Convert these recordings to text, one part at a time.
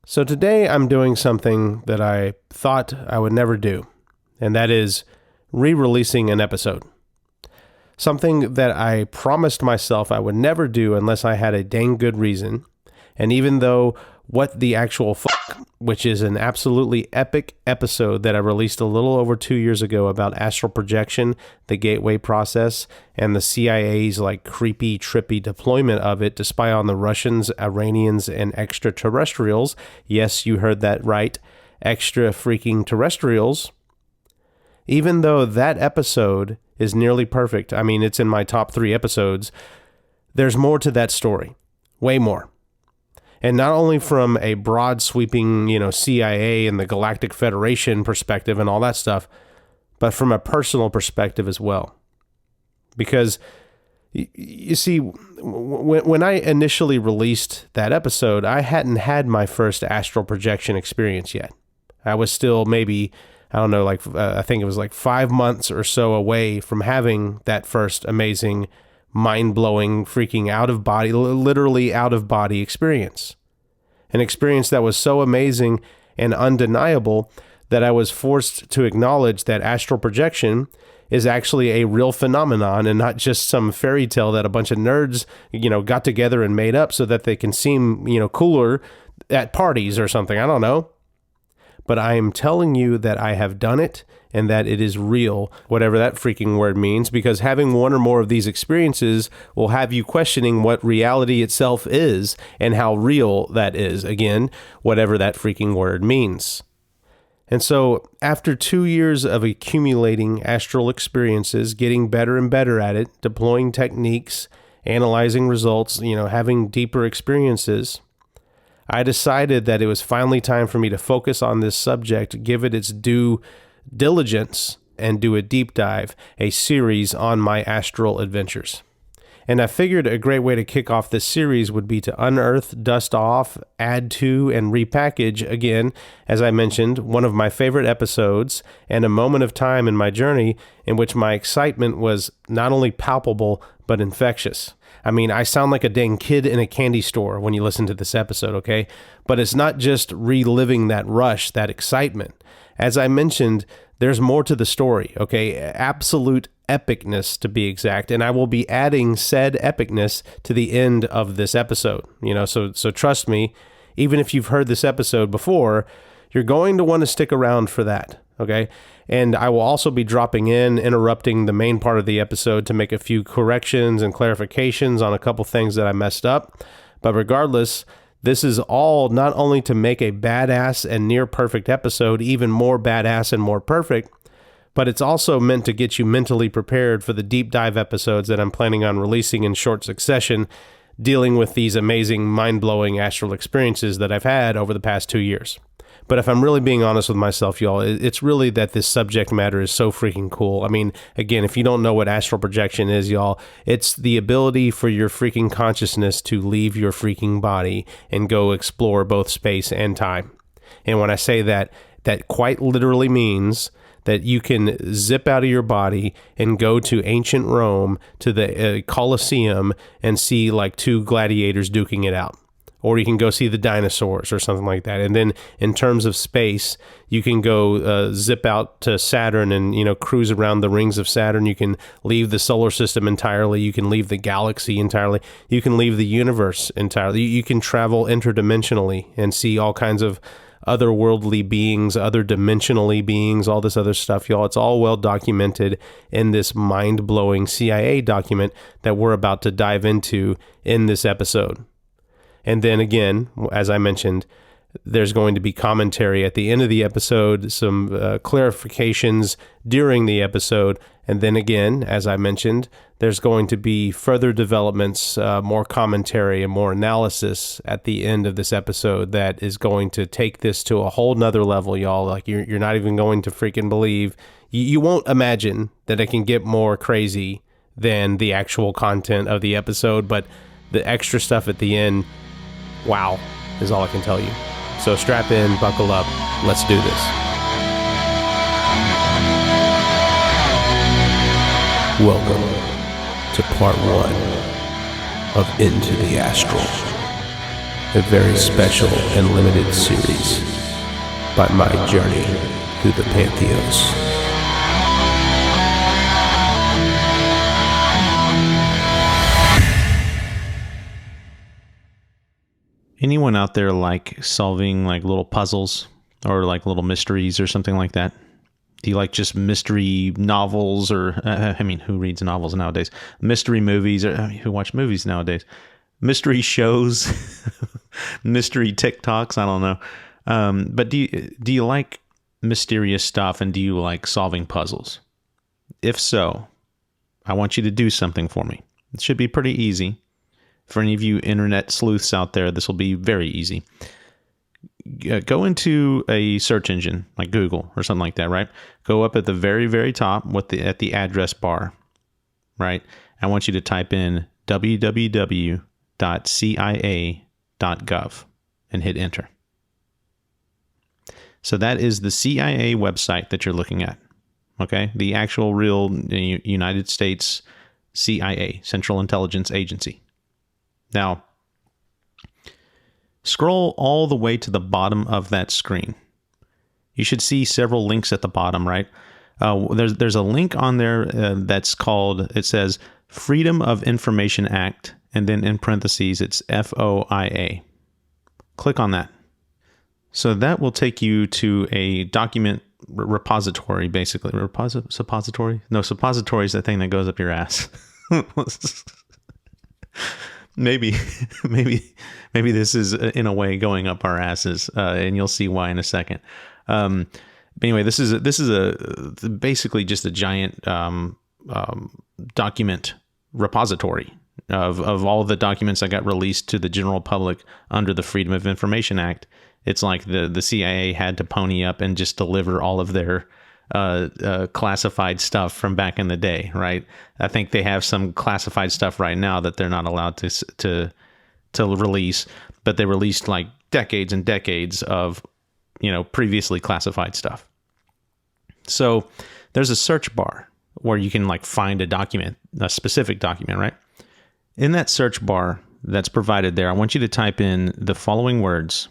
So today I'm doing something that I thought I would never do, and that is re-releasing an episode. Something that I promised myself I would never do unless I had a dang good reason. And even though What the Actual Fuck, which is an absolutely epic episode that I released a little over 2 years ago about astral projection, the gateway process, and the CIA's like creepy, trippy deployment of it to spy on the Russians, Iranians, and extraterrestrials. Yes, you heard that right. Extra freaking terrestrials. Even though that episode is nearly perfect, I mean, it's in my top 3 episodes, there's more to that story. Way more. And not only from a broad sweeping, CIA and the Galactic Federation perspective and all that stuff, but from a personal perspective as well. Because, you see, when I initially released that episode, I hadn't had my first astral projection experience yet. I was still maybe, I think it was like 5 months or so away from having that first amazing, mind-blowing, freaking out-of-body, literally out-of-body experience. An experience that was so amazing and undeniable that I was forced to acknowledge that astral projection is actually a real phenomenon and not just some fairy tale that a bunch of nerds, got together and made up so that they can seem, cooler at parties or something. I don't know. But I am telling you that I have done it and that it is real, whatever that freaking word means, because having one or more of these experiences will have you questioning what reality itself is and how real that is. Again, whatever that freaking word means. And so after 2 years of accumulating astral experiences, getting better and better at it, deploying techniques, analyzing results, having deeper experiences, I decided that it was finally time for me to focus on this subject, give it its due diligence, and do a deep dive, a series on my astral adventures. And I figured a great way to kick off this series would be to unearth, dust off, add to, and repackage, again, as I mentioned, one of my favorite episodes and a moment of time in my journey in which my excitement was not only palpable, but infectious. I mean, I sound like a dang kid in a candy store when you listen to this episode, okay? But it's not just reliving that rush, that excitement. As I mentioned, there's more to the story, okay? Absolute epicness, to be exact. And I will be adding said epicness to the end of this episode, so trust me, even if you've heard this episode before, you're going to want to stick around for that, okay? And I will also be dropping in, interrupting the main part of the episode to make a few corrections and clarifications on a couple things that I messed up. But regardless, this is all not only to make a badass and near perfect episode even more badass and more perfect, but it's also meant to get you mentally prepared for the deep dive episodes that I'm planning on releasing in short succession, dealing with these amazing, mind-blowing astral experiences that I've had over the past 2 years. But if I'm really being honest with myself, y'all, it's really that this subject matter is so freaking cool. I mean, again, if you don't know what astral projection is, y'all, it's the ability for your freaking consciousness to leave your freaking body and go explore both space and time. And when I say that, that quite literally means that you can zip out of your body and go to ancient Rome, to the Colosseum, and see like 2 gladiators duking it out. Or you can go see the dinosaurs or something like that. And then in terms of space, you can go zip out to Saturn and, cruise around the rings of Saturn. You can leave the solar system entirely. You can leave the galaxy entirely. You can leave the universe entirely. You can travel interdimensionally and see all kinds of otherworldly beings, other dimensionally beings, all this other stuff, y'all. It's all well documented in this mind-blowing CIA document that we're about to dive into in this episode. And then again, as I mentioned, there's going to be commentary at the end of the episode, some clarifications during the episode. And then again, as I mentioned, there's going to be further developments, more commentary and more analysis at the end of this episode that is going to take this to a whole nother level, y'all. Like you're not even going to freaking believe. You won't imagine that it can get more crazy than the actual content of the episode, but the extra stuff at the end, wow, is all I can tell you. So strap in, buckle up, let's do this. Welcome to part 1 of Into the Astral. a very special and limited series by my journey through the Pantheos. Anyone out there like solving like little puzzles or like little mysteries or something like that? Do you like just mystery novels or, who reads novels nowadays? Mystery movies, or who watch movies nowadays? Mystery shows, mystery TikToks, I don't know. But do you like mysterious stuff, and do you like solving puzzles? If so, I want you to do something for me. It should be pretty easy. For any of you internet sleuths out there, this will be very easy. Go into a search engine like Google or something like that, right? Go up at the very, very top at the address bar, right? I want you to type in www.cia.gov and hit enter. So that is the CIA website that you're looking at, okay? The actual real United States CIA, Central Intelligence Agency. Now, scroll all the way to the bottom of that screen. You should see several links at the bottom, right? There's a link on there that's called, it says Freedom of Information Act, and then in parentheses, it's FOIA. Click on that. So that will take you to a document repository, basically. Suppository? No, suppository is the thing that goes up your ass. Maybe this is in a way going up our asses, and you'll see why in a second. But anyway, this is basically just a giant document repository of all the documents that got released to the general public under the Freedom of Information Act. It's like the CIA had to pony up and just deliver all of their classified stuff from back in the day, right? I think they have some classified stuff right now that they're not allowed to release, but they released like decades and decades of, previously classified stuff. So there's a search bar where you can like find a specific document, right? In that search bar that's provided there, I want you to type in the following words: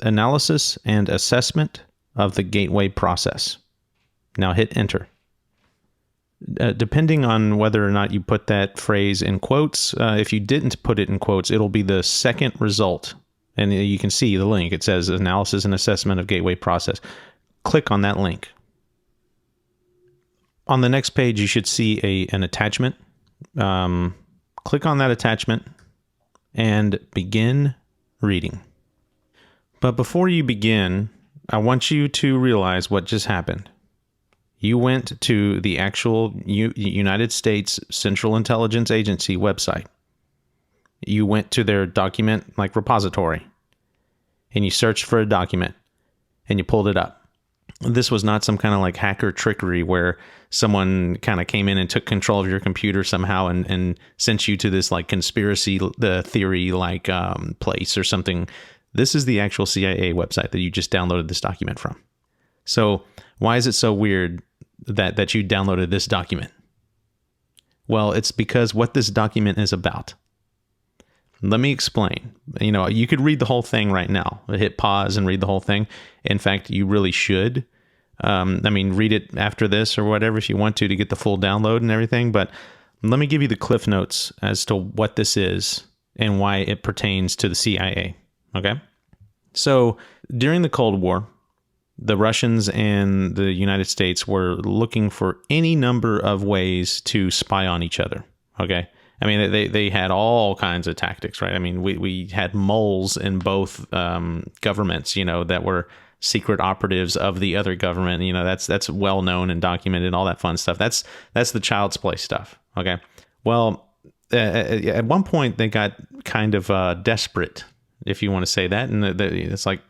analysis and assessment of the gateway process. Now hit enter. Depending on whether or not you put that phrase in quotes, if you didn't put it in quotes, it'll be the second result. And you can see the link. It says analysis and assessment of gateway process. Click on that link. On the next page, you should see an attachment. Click on that attachment and begin reading. But before you begin, I want you to realize what just happened. You went to the actual United States Central Intelligence Agency website. You went to their document like repository, and you searched for a document, and you pulled it up. This was not some kind of like hacker trickery where someone kind of came in and took control of your computer somehow and sent you to this like conspiracy theory like place or something. This is the actual CIA website that you just downloaded this document from. So why is it so weird that you downloaded this document? Well, it's because what this document is about. Let me explain. You could read the whole thing right now. Hit pause and read the whole thing. In fact, you really should. Read it after this or whatever if you want to get the full download and everything. But let me give you the cliff notes as to what this is and why it pertains to the CIA. Okay? So during the Cold War, the Russians and the United States were looking for any number of ways to spy on each other. Okay? They had all kinds of tactics, right? We had moles in both governments, that were secret operatives of the other government. That's well known and documented and all that fun stuff. That's the child's play stuff. Okay. Well, at one point they got kind of desperate, if you want to say that. And it's like,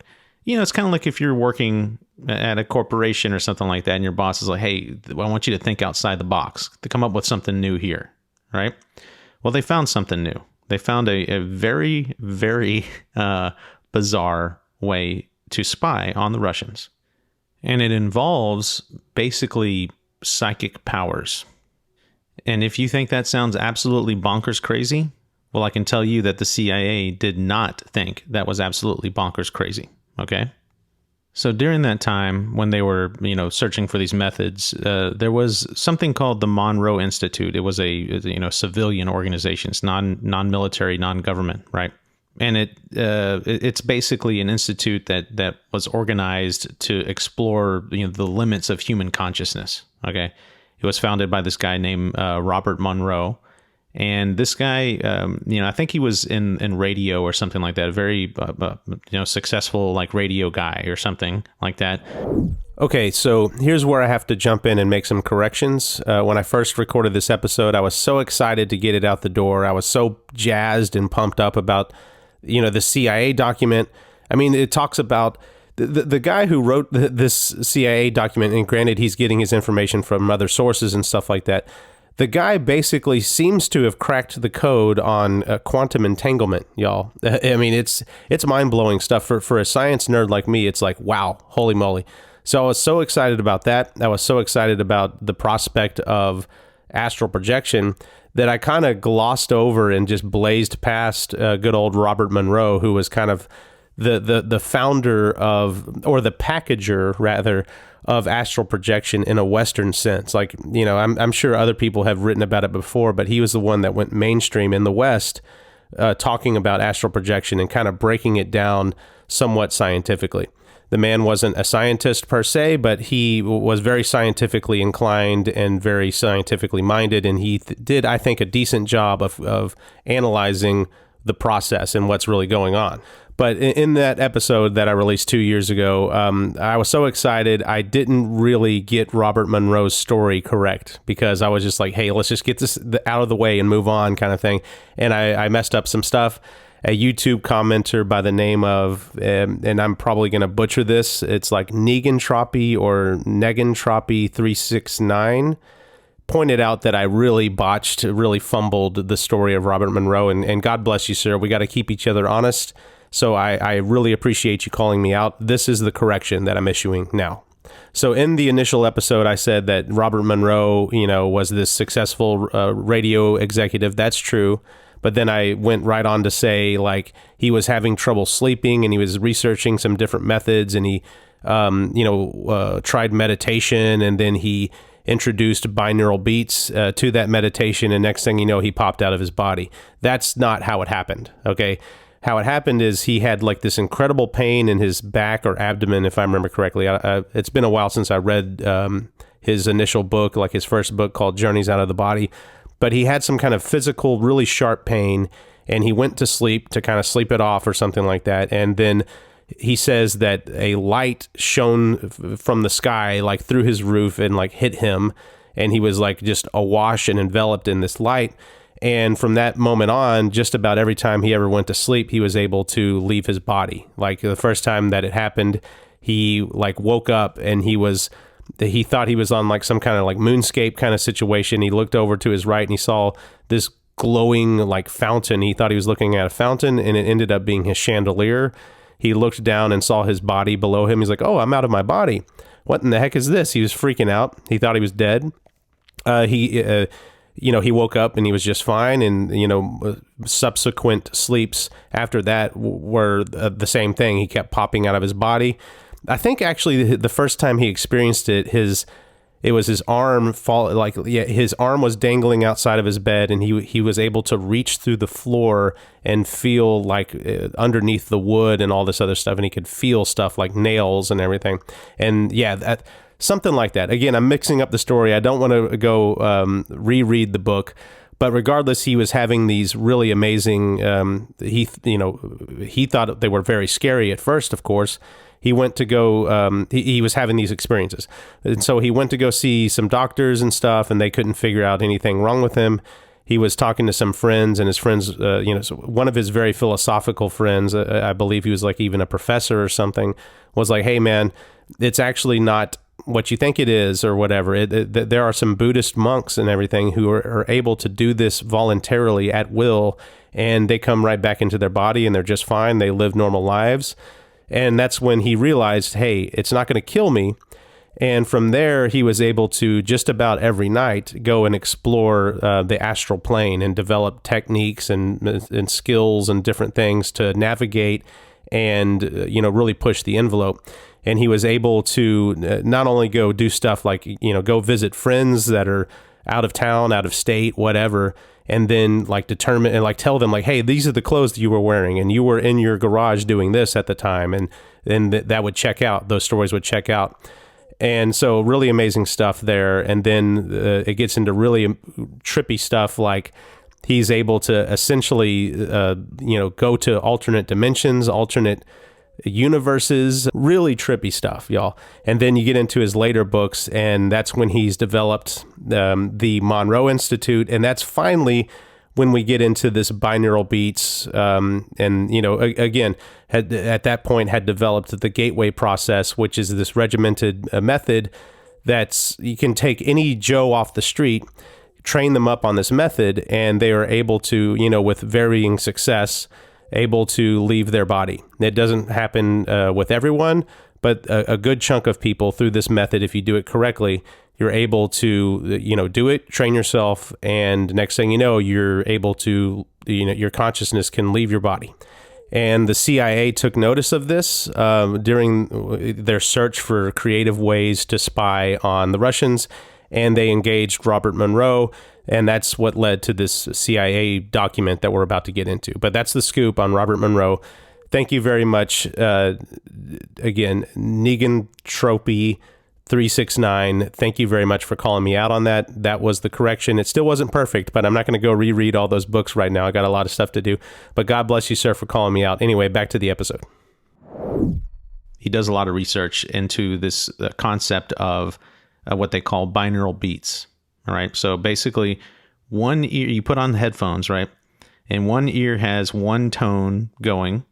it's kind of like if you're working at a corporation or something like that, and your boss is like, hey, I want you to think outside the box to come up with something new here. Right. Well, they found something new. They found a very, very bizarre way to spy on the Russians. And it involves basically psychic powers. And if you think that sounds absolutely bonkers crazy, Well, I can tell you that the CIA did not think that was absolutely bonkers crazy. Okay. So during that time, when they were, searching for these methods, there was something called the Monroe Institute. It was a civilian organization. It's non-military, non-government, right? And it's basically an institute that was organized to explore the limits of human consciousness. Okay, it was founded by this guy named Robert Monroe. And this guy, I think he was in radio or something like that, a very, successful like radio guy or something like that. Okay, so here's where I have to jump in and make some corrections. When I first recorded this episode, I was so excited to get it out the door. I was so jazzed and pumped up about, the CIA document. I mean, it talks about the guy who wrote this CIA document, and granted, he's getting his information from other sources and stuff like that. The guy basically seems to have cracked the code on quantum entanglement, y'all. I mean, it's mind-blowing stuff. For a science nerd like me, it's like, wow, holy moly. So I was so excited about that. I was so excited about the prospect of astral projection that I kind of glossed over and just blazed past good old Robert Monroe, who was kind of the founder of, or the packager, rather, of astral projection in a Western sense. Like, I'm sure other people have written about it before, but he was the one that went mainstream in the West, talking about astral projection and kind of breaking it down somewhat scientifically. The man wasn't a scientist per se, but he was very scientifically inclined and very scientifically minded, and he did, I think, a decent job of analyzing the process and what's really going on. But in that episode that I released 2 years ago, I was so excited. I didn't really get Robert Monroe's story correct because I was just like, hey, let's just get this out of the way and move on kind of thing. And I messed up some stuff. A YouTube commenter by the name of, and I'm probably going to butcher this, it's like Negentropy or Negentropy 369, pointed out that I really fumbled the story of Robert Monroe. And God bless you, sir. We got to keep each other honest. So I really appreciate you calling me out. This is the correction that I'm issuing now. So in the initial episode, I said that Robert Monroe, was this successful radio executive. That's true. But then I went right on to say, like, he was having trouble sleeping and he was researching some different methods, and he, tried meditation, and then he introduced binaural beats to that meditation, and next thing you know, he popped out of his body. That's not how it happened, okay? How it happened is he had like this incredible pain in his back or abdomen, if I remember correctly. It's been a while since I read his initial book, like his first book called Journeys Out of the Body. But he had some kind of physical, really sharp pain, and he went to sleep to kind of sleep it off or something like that. And then he says that a light shone from the sky, like through his roof, and like hit him. And he was like just awash and enveloped in this light. And from that moment on, just about every time he ever went to sleep, he was able to leave his body. Like the first time that it happened, he like woke up and he thought he was on like some kind of like moonscape kind of situation. He looked over to his right and he saw this glowing like fountain. He thought he was looking at a fountain, and it ended up being his chandelier. He looked down and saw his body below him. He's like, oh, I'm out of my body. What in the heck is this? He was freaking out. He thought he was dead. He woke up and he was just fine. And, subsequent sleeps after that were the same thing. He kept popping out of his body. I think actually the first time he experienced it, it was his arm his arm was dangling outside of his bed, and he was able to reach through the floor and feel like underneath the wood and all this other stuff, and he could feel stuff like nails and everything. And yeah, something like that. Again, I'm mixing up the story. I don't want to go reread the book. But regardless, he was having these really amazing, he thought they were very scary at first, of course. He went to go, he was having these experiences. And so he went to go see some doctors and stuff, and they couldn't figure out anything wrong with him. He was talking to some friends, and his friends, one of his very philosophical friends, I believe he was like even a professor or something, was like, hey man, it's actually not what you think it is or whatever. There are some Buddhist monks and everything who are able to do this voluntarily at will, and they come right back into their body and they're just fine. They live normal lives. And that's when he realized, hey, it's not going to kill me. And from there, he was able to just about every night go and explore the astral plane and develop techniques and skills and different things to navigate and, really push the envelope. And he was able to not only go do stuff like, go visit friends that are out of town, out of state, whatever, and then determine and tell them hey, these are the clothes that you were wearing and you were in your garage doing this at the time. And then that would check out. Those stories would check out. And so really amazing stuff there. And then it gets into really trippy stuff like he's able to essentially, go to alternate dimensions, alternate universes, really trippy stuff, y'all. And then you get into his later books, and that's when he's developed the Monroe Institute. And that's finally when we get into this binaural beats, again, at that point had developed the gateway process, which is this regimented method that's, you can take any Joe off the street, train them up on this method, and they are able to, with varying success, able to leave their body. It doesn't happen with everyone, but a good chunk of people through this method, if you do it correctly, you're able to, do it, train yourself, and next thing you know, you're able to, your consciousness can leave your body. And the CIA took notice of this during their search for creative ways to spy on the Russians, and they engaged Robert Monroe, and that's what led to this CIA document that we're about to get into. But that's the scoop on Robert Monroe. Thank you very much. Again, Negan Tropy 369. Thank you very much for calling me out on that. That was the correction. It still wasn't perfect, but I'm not going to go reread all those books right now. I got a lot of stuff to do. But God bless you, sir, for calling me out. Anyway, back to the episode. He does a lot of research into this concept of what they call binaural beats. All right. So basically, one ear, you put on the headphones, right? And one ear has one tone going,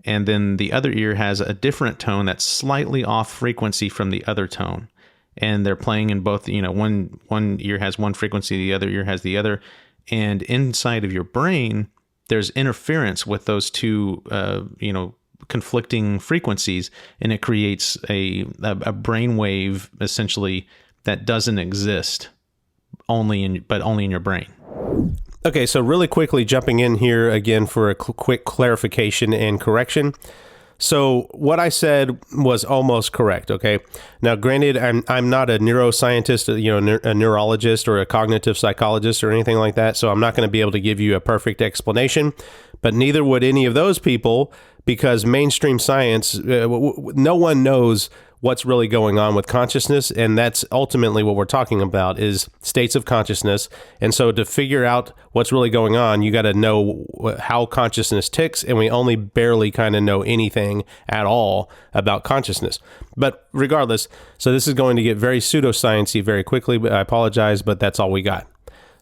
and then the other ear has a different tone that's slightly off frequency from the other tone. And they're playing in both, one ear has one frequency, the other ear has the other. And inside of your brain, there's interference with those two, conflicting frequencies, and it creates a brainwave essentially that doesn't exist only in your brain. Okay, so really quickly jumping in here again for a quick clarification and correction. So what I said was almost correct, okay? Now, granted, I'm not a neuroscientist, a neurologist or a cognitive psychologist or anything like that, so I'm not going to be able to give you a perfect explanation, but neither would any of those people, because mainstream science, no one knows what's really going on with consciousness, and that's ultimately what we're talking about, is states of consciousness. And so to figure out what's really going on, you got to know how consciousness ticks, and we only barely kind of know anything at all about consciousness. But regardless, so this is going to get very pseudoscience-y very quickly, but I apologize, but that's all we got.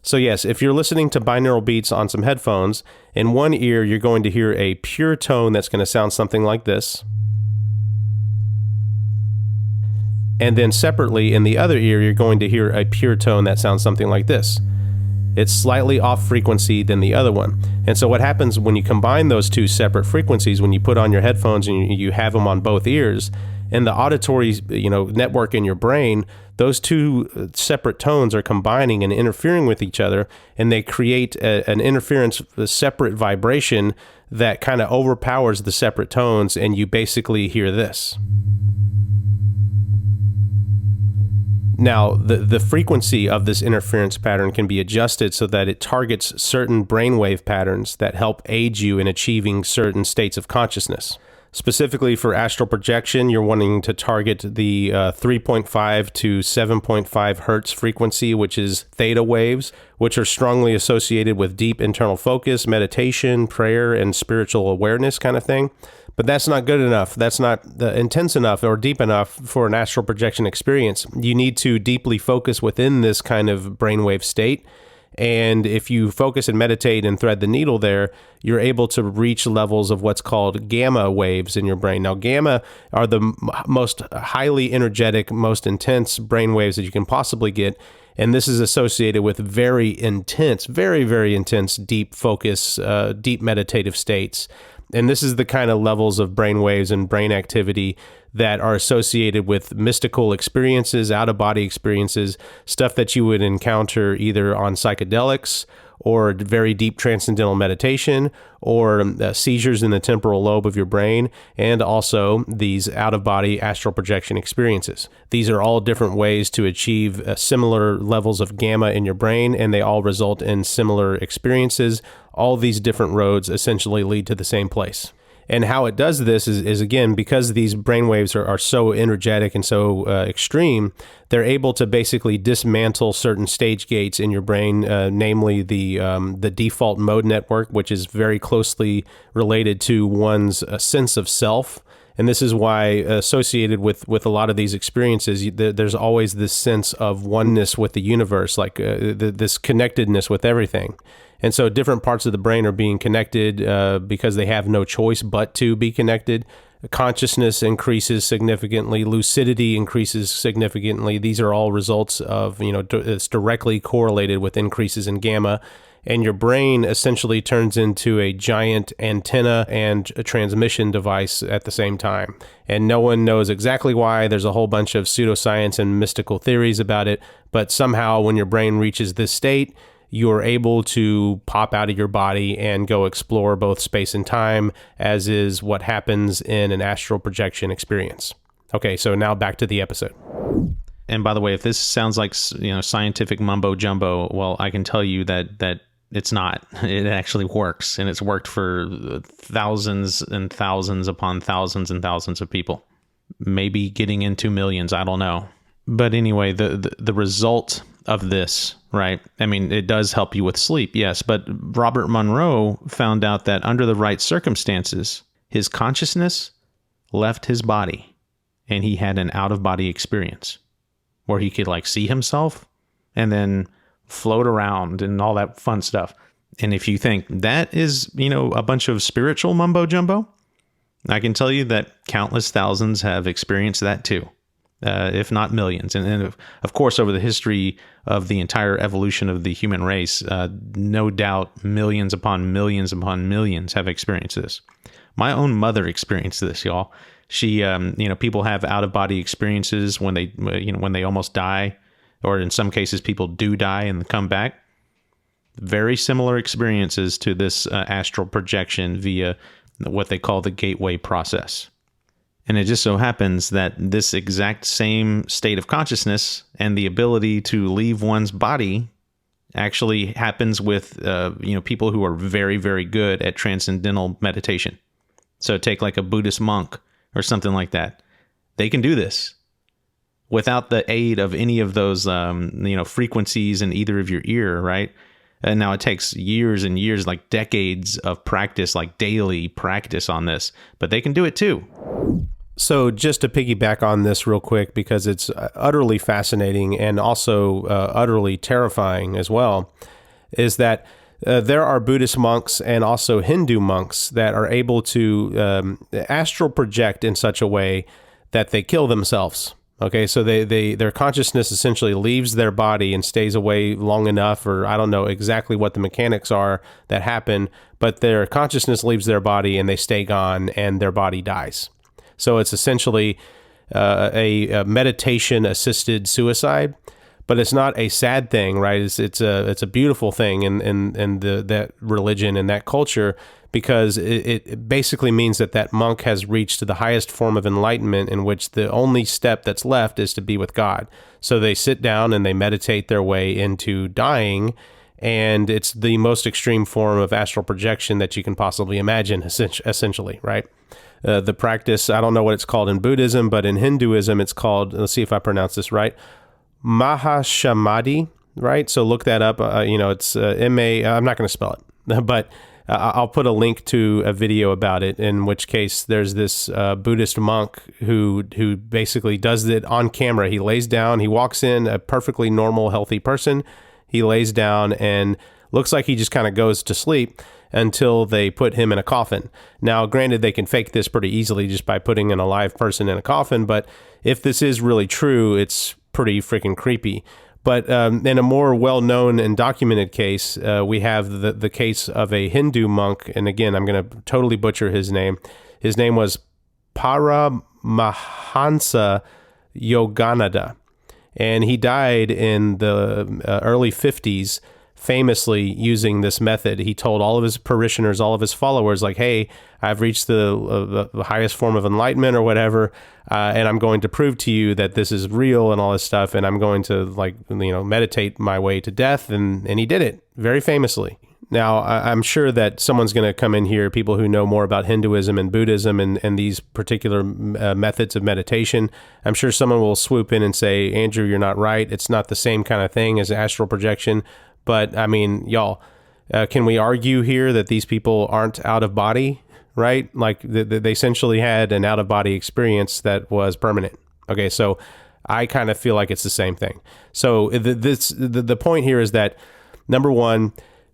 So yes, if you're listening to binaural beats on some headphones, in one ear you're going to hear a pure tone that's going to sound something like this. And then separately, in the other ear, you're going to hear a pure tone that sounds something like this. It's slightly off frequency than the other one. And so what happens when you combine those two separate frequencies, when you put on your headphones and you have them on both ears, in the auditory network in your brain, those two separate tones are combining and interfering with each other, and they create an interference, a separate vibration that kind of overpowers the separate tones, and you basically hear this. Now, the frequency of this interference pattern can be adjusted so that it targets certain brainwave patterns that help aid you in achieving certain states of consciousness. Specifically for astral projection, you're wanting to target the 3.5 to 7.5 hertz frequency, which is theta waves, which are strongly associated with deep internal focus, meditation, prayer, and spiritual awareness kind of thing. But that's not good enough. That's not intense enough or deep enough for an astral projection experience. You need to deeply focus within this kind of brainwave state. And if you focus and meditate and thread the needle there, you're able to reach levels of what's called gamma waves in your brain. Now, gamma are the most highly energetic, most intense brain waves that you can possibly get. And this is associated with very intense, very, very intense deep focus, deep meditative states. And this is the kind of levels of brain waves and brain activity that are associated with mystical experiences, out-of-body experiences, stuff that you would encounter either on psychedelics or very deep transcendental meditation, or seizures in the temporal lobe of your brain, and also these out-of-body astral projection experiences. These are all different ways to achieve similar levels of gamma in your brain, and they all result in similar experiences. All these different roads essentially lead to the same place. And how it does this is again, because these brainwaves are so energetic and so extreme, they're able to basically dismantle certain stage gates in your brain, namely the default mode network, which is very closely related to one's sense of self. And this is why associated with a lot of these experiences, there's always this sense of oneness with the universe, like this connectedness with everything. And so different parts of the brain are being connected because they have no choice but to be connected. Consciousness increases significantly. Lucidity increases significantly. These are all results of, it's directly correlated with increases in gamma. And your brain essentially turns into a giant antenna and a transmission device at the same time. And no one knows exactly why. There's a whole bunch of pseudoscience and mystical theories about it. But somehow when your brain reaches this state, you're able to pop out of your body and go explore both space and time, as is what happens in an astral projection experience. Okay, so now back to the episode. And by the way, if this sounds like scientific mumbo jumbo, well, I can tell you that it's not. It actually works, and it's worked for thousands and thousands upon thousands and thousands of people. Maybe getting into millions, I don't know. But anyway, the result of this, right? I mean, it does help you with sleep, yes, but Robert Monroe found out that under the right circumstances, his consciousness left his body, and he had an out-of-body experience where he could see himself and then float around and all that fun stuff. And if you think that is, a bunch of spiritual mumbo jumbo, I can tell you that countless thousands have experienced that too. If not millions. And of course, over the history of the entire evolution of the human race, no doubt millions upon millions upon millions have experienced this. My own mother experienced this, y'all. She, people have out-of-body experiences when they almost die, or in some cases, people do die and come back. Very similar experiences to this astral projection via what they call the gateway process. And it just so happens that this exact same state of consciousness and the ability to leave one's body actually happens with people who are very, very good at transcendental meditation. So take a Buddhist monk or something like that. They can do this without the aid of any of those frequencies in either of your ear, right? And now it takes years and years, decades of practice, daily practice on this, but they can do it too. So just to piggyback on this real quick, because it's utterly fascinating and also utterly terrifying as well, is that there are Buddhist monks and also Hindu monks that are able to astral project in such a way that they kill themselves. Okay, so their consciousness essentially leaves their body and stays away long enough, or I don't know exactly what the mechanics are that happen, but their consciousness leaves their body and they stay gone and their body dies. So it's essentially a meditation-assisted suicide, but it's not a sad thing, right? It's a beautiful thing in that religion and that culture, because it basically means that monk has reached the highest form of enlightenment, in which the only step that's left is to be with God. So they sit down and they meditate their way into dying, and it's the most extreme form of astral projection that you can possibly imagine, essentially, right? The practice, I don't know what it's called in Buddhism, but in Hinduism, it's called, let's see if I pronounce this right, mahasamadhi, right? So look that up. It's M-A, I'm not going to spell it, but I'll put a link to a video about it, in which case there's this Buddhist monk who basically does it on camera. He lays down, he walks in, a perfectly normal, healthy person. He lays down and looks like he just kind of goes to sleep until they put him in a coffin. Now, granted, they can fake this pretty easily just by putting an alive person in a coffin, but if this is really true, it's pretty freaking creepy. But in a more well-known and documented case, we have the case of a Hindu monk. And again, I'm going to totally butcher his name. His name was Paramahansa Yogananda. And he died in the early 50s, famously using this method. He told all of his parishioners, all of his followers, like, hey, I've reached the highest form of enlightenment or whatever, and I'm going to prove to you that this is real and all this stuff, and I'm going to, meditate my way to death. And he did it very famously. Now, I'm sure that someone's going to come in here, people who know more about Hinduism and Buddhism and these particular methods of meditation. I'm sure someone will swoop in and say, Andrew, you're not right. It's not the same kind of thing as astral projection. But, I mean, y'all, can we argue here that these people aren't out of body, right? Like, they essentially had an out-of-body experience that was permanent. Okay, so I kind of feel like it's the same thing. So the point here is that, number one,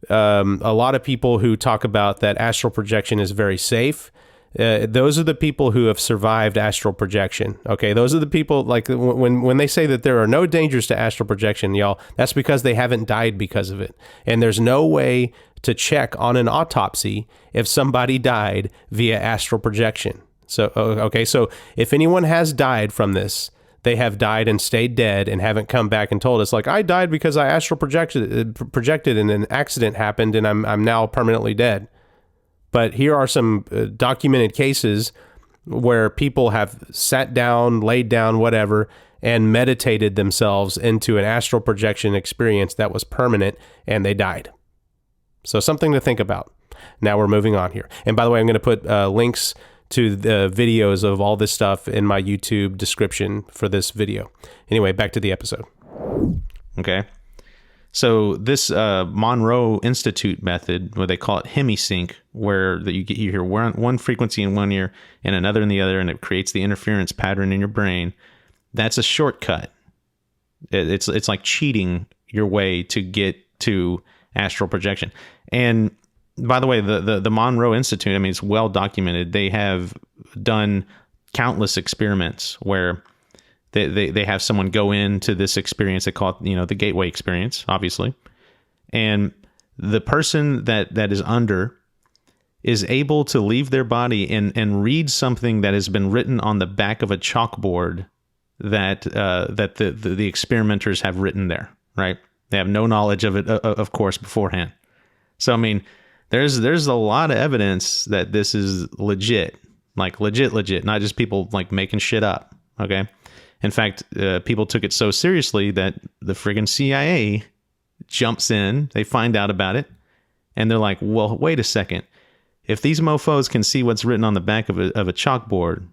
a lot of people who talk about that astral projection is very safe. Those are the people who have survived astral projection. Okay, those are the people, like when they say that there are no dangers to astral projection, y'all, that's because they haven't died because of it. And there's no way to check on an autopsy if somebody died via astral projection. So, okay, so if anyone has died from this, they have died and stayed dead and haven't come back and told us, like, I died because I astral projected and an accident happened and I'm now permanently dead. But here are some documented cases where people have sat down, laid down, whatever, and meditated themselves into an astral projection experience that was permanent, and they died. So something to think about. Now we're moving on here. And by the way, I'm going to put links to the videos of all this stuff in my YouTube description for this video. Anyway, back to the episode. Okay. So this Monroe Institute method, what they call it hemisync, where that you hear one frequency in one ear and another in the other, and it creates the interference pattern in your brain. That's a shortcut. It's like cheating your way to get to astral projection. And by the way, the Monroe Institute, I mean, it's well documented. They have done countless experiments where they have someone go into this experience. They call it, the gateway experience, obviously. And the person that is under is able to leave their body and read something that has been written on the back of a chalkboard that the experimenters have written there, right? They have no knowledge of it, of course, beforehand. So, I mean, there's a lot of evidence that this is legit, like legit, not just people like making shit up, okay? In fact, people took it so seriously that the friggin' CIA jumps in, they find out about it, and they're like, well, wait a second. If these mofos can see what's written on the back of a chalkboard,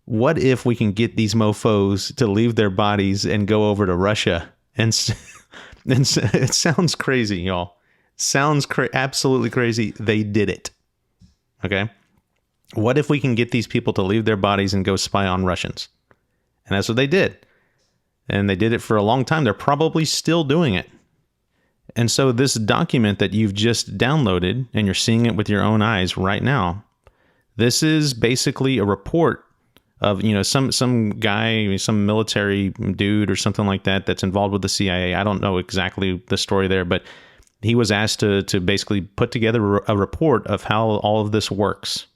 what if we can get these mofos to leave their bodies and go over to Russia? And it sounds crazy, y'all. Sounds absolutely crazy. They did it. Okay? What if we can get these people to leave their bodies and go spy on Russians? And that's what they did. And they did it for a long time. They're probably still doing it. And so this document that you've just downloaded, and you're seeing it with your own eyes right now, this is basically a report of, some guy, some military dude or something like that that's involved with the CIA. I don't know exactly the story there, but he was asked to basically put together a report of how all of this works.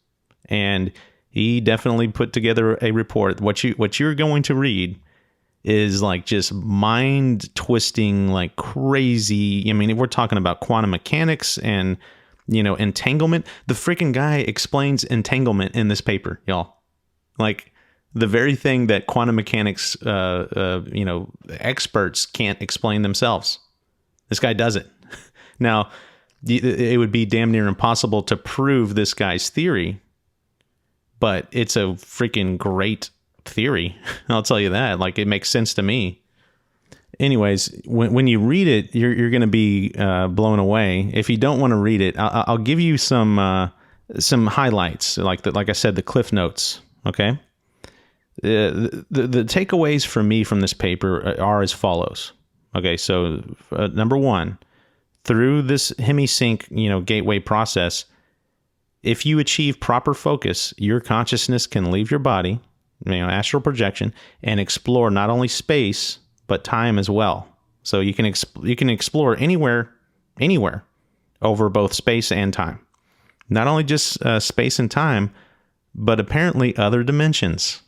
And he definitely put together a report. What you're going to read is like just mind twisting, like crazy. I mean, we're talking about quantum mechanics and, entanglement. The freaking guy explains entanglement in this paper, y'all. Like the very thing that quantum mechanics, experts can't explain themselves. This guy does it. Now, it would be damn near impossible to prove this guy's theory, but it's a freaking great theory. I'll tell you that. Like, it makes sense to me. Anyways, when you read it, you're going to be blown away. If you don't want to read it, I'll give you some highlights, like I said, the cliff notes. Okay, the takeaways for me from this paper are as follows. Okay, so number one, through this hemisync, gateway process, if you achieve proper focus, your consciousness can leave your body, astral projection, and explore not only space, but time as well. So you can explore anywhere over both space and time. Not only just space and time, but apparently other dimensions.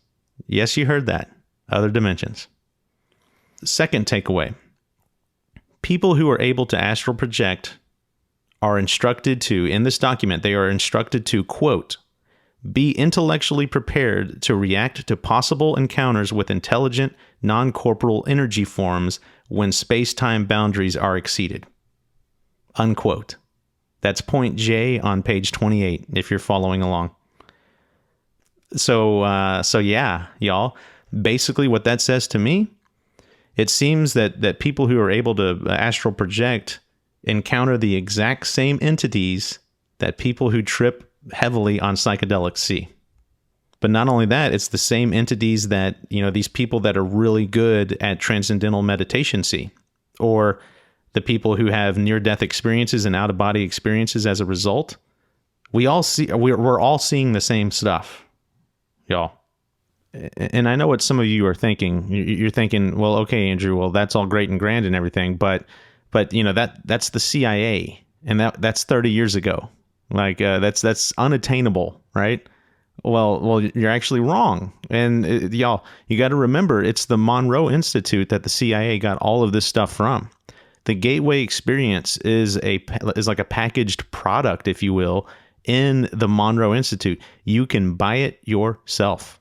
Yes, you heard that. Other dimensions. Second takeaway. People who are able to astral project are instructed to, in this document, they are instructed to, quote, be intellectually prepared to react to possible encounters with intelligent, non-corporeal energy forms when space-time boundaries are exceeded. Unquote. That's point J on page 28, if you're following along. So yeah, y'all. Basically, what that says to me, it seems that people who are able to astral project encounter the exact same entities that people who trip heavily on psychedelics see. But not only that, it's the same entities that, these people that are really good at transcendental meditation see, or the people who have near-death experiences and out-of-body experiences as a result. We're all seeing the same stuff, y'all. And I know what some of you are thinking. You're thinking, well, okay, Andrew, well, that's all great and grand and everything, but that's the CIA, and that's 30 years ago. Like that's unattainable, right? Well, you're actually wrong. And y'all, you got to remember, it's the Monroe Institute that the CIA got all of this stuff from. The Gateway Experience is like a packaged product, if you will, in the Monroe Institute. You can buy it yourself.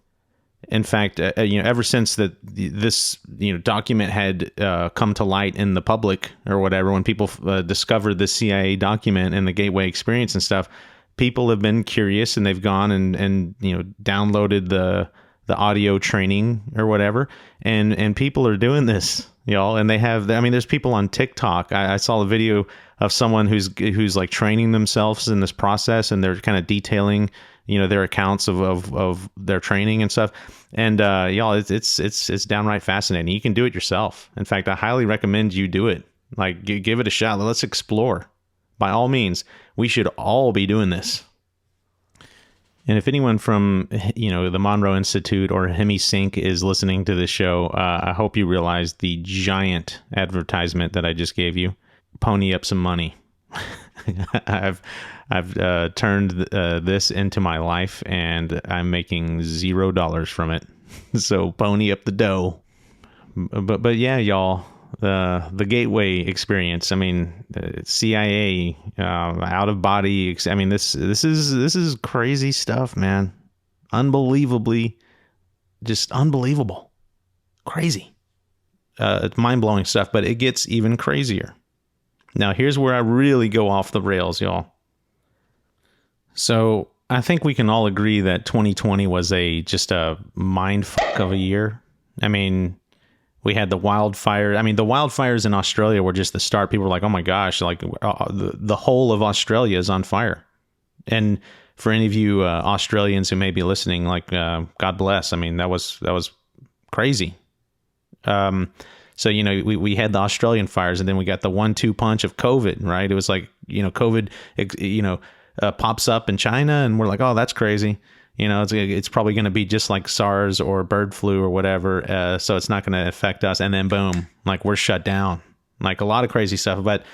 In fact, ever since this document had come to light in the public or whatever, when people discovered the CIA document and the Gateway Experience and stuff, people have been curious and they've gone and downloaded the audio training or whatever, and people are doing this, y'all. And they have, there's people on TikTok. I saw a video of someone who's like training themselves in this process, and they're kind of detailing their accounts of their training and stuff. And y'all, it's downright fascinating. You can do it yourself. In fact, I highly recommend you do it. Like, give it a shot. Let's explore. By all means, we should all be doing this. And if anyone from the Monroe Institute or HemiSync is listening to this show, I hope you realize the giant advertisement that I just gave you. Pony up some money. I've turned this into my life, and I'm making $0 from it. So pony up the dough. But yeah, y'all, the Gateway Experience. CIA, out of body. This is crazy stuff, man. Unbelievably, just unbelievable, crazy. It's mind blowing stuff, but it gets even crazier. Now, here's where I really go off the rails, y'all. So I think we can all agree that 2020 was just a mind fuck of a year. We had the wildfire. The wildfires in Australia were just the start. People were like, oh my gosh, like the whole of Australia is on fire. And for any of you Australians who may be listening, like, God bless. That was crazy. So, we had the Australian fires, and then we got the 1-2 punch of COVID, right? It was like, COVID, pops up in China, and we're like, oh, that's crazy. It's probably going to be just like SARS or bird flu or whatever. So it's not going to affect us. And then boom, like we're shut down, like a lot of crazy stuff. But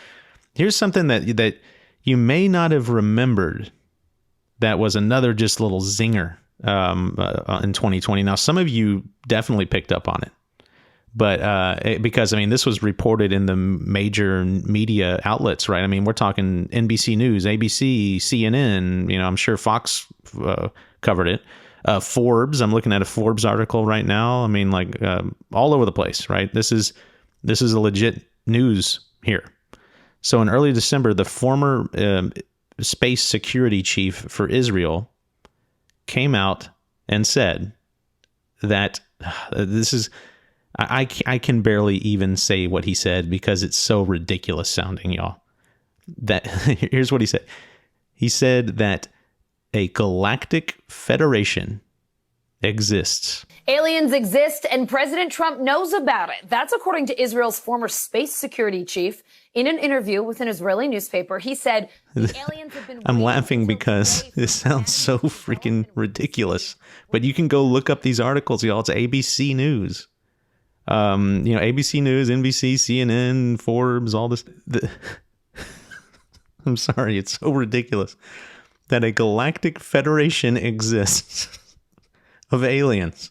here's something that you may not have remembered. That was another just little zinger in 2020. Now, some of you definitely picked up on it. But because, this was reported in the major media outlets, right? We're talking NBC News, ABC, CNN, I'm sure Fox covered it. Forbes, I'm looking at a Forbes article right now. All over the place, right? This is a legit news here. So in early December, the former space security chief for Israel came out and said that this is... I can barely even say what he said because it's so ridiculous sounding, y'all. That here's what he said. He said that a Galactic Federation exists. Aliens exist, and President Trump knows about it. That's according to Israel's former space security chief. In an interview with an Israeli newspaper, he said the aliens have been... I'm laughing because this sounds so freaking ridiculous. But you can go look up these articles, y'all. It's ABC News. ABC News, NBC, CNN, Forbes, all this. I'm sorry, it's so ridiculous that a Galactic Federation exists of aliens.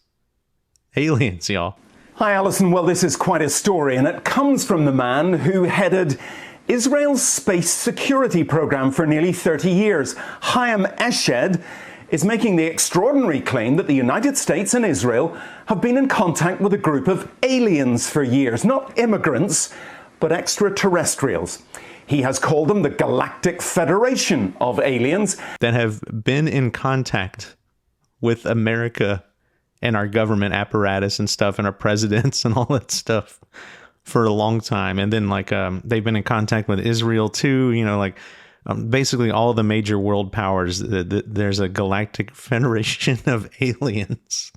Aliens, y'all. Hi, Alison. Well, this is quite a story, and it comes from the man who headed Israel's space security program for nearly 30 years. Chaim Eshed is making the extraordinary claim that the United States and Israel have been in contact with a group of aliens for years. Not immigrants, but extraterrestrials. He has called them the Galactic Federation of aliens. That have been in contact with America and our government apparatus and stuff and our presidents and all that stuff for a long time. And then they've been in contact with Israel too, basically all the major world powers. There's a Galactic Federation of aliens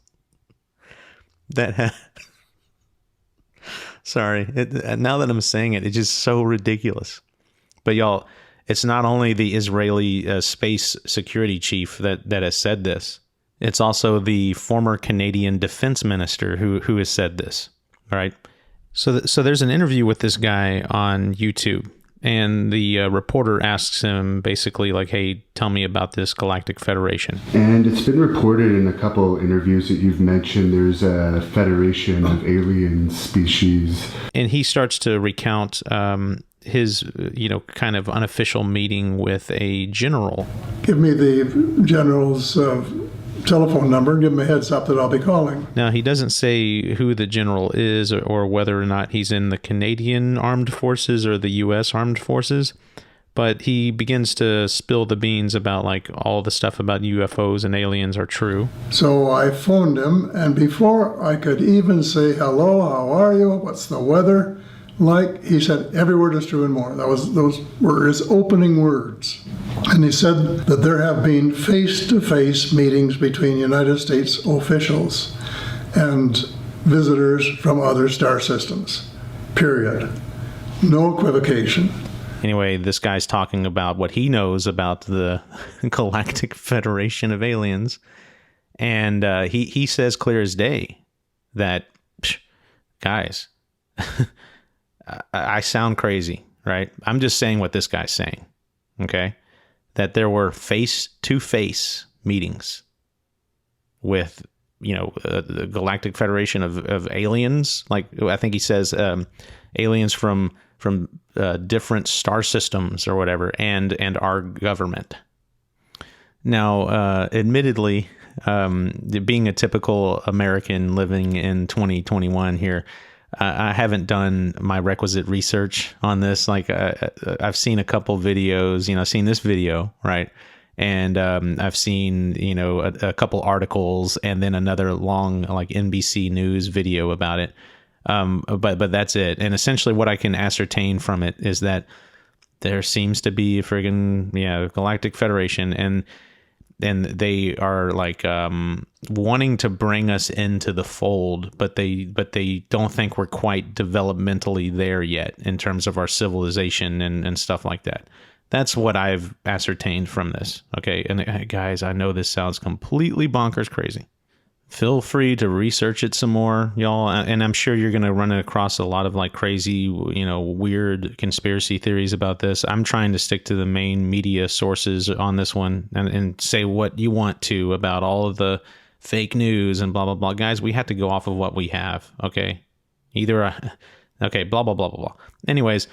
that have... Sorry, now that I'm saying it, it's just so ridiculous. But y'all, it's not only the Israeli space security chief that has said this. It's also the former Canadian defense minister who has said this. All right. So there's an interview with this guy on YouTube, and the reporter asks him basically like, hey, tell me about this Galactic Federation. And it's been reported in a couple interviews that you've mentioned there's a federation of alien species. And he starts to recount his, kind of unofficial meeting with a general. Give me the general's telephone number and give him a heads up that I'll be calling. Now, he doesn't say who the general is or whether or not he's in the Canadian Armed Forces or the U.S. Armed Forces, but he begins to spill the beans about all the stuff about UFOs and aliens are true. So I phoned him, and before I could even say hello, how are you, what's the weather like, he said every word is true and more. Those were his opening words. And he said that there have been face-to-face meetings between United States officials and visitors from other star systems. Period. No equivocation. Anyway, this guy's talking about what he knows about the Galactic Federation of aliens. And he says clear as day that, guys, I sound crazy, right? I'm just saying what this guy's saying, okay? That there were face-to-face meetings with, the Galactic Federation of aliens. I think he says aliens from different star systems or whatever, and our government. Now, admittedly, being a typical American living in 2021 here, I haven't done my requisite research on this. I've seen a couple videos, I've seen this video, right? And I've seen, a couple articles and then another long, NBC News video about it. But that's it. And essentially what I can ascertain from it is that there seems to be a friggin', Galactic Federation, and they are wanting to bring us into the fold, but they don't think we're quite developmentally there yet in terms of our civilization and stuff like that. That's what I've ascertained from this. Okay. And guys, I know this sounds completely bonkers crazy. Feel free to research it some more, y'all. And I'm sure you're going to run across a lot of crazy, weird conspiracy theories about this. I'm trying to stick to the main media sources on this one and say what you want to about all of the fake news and blah, blah, blah. Guys, we have to go off of what we have. Okay. Okay. Blah, blah, blah, blah, blah. Anyways,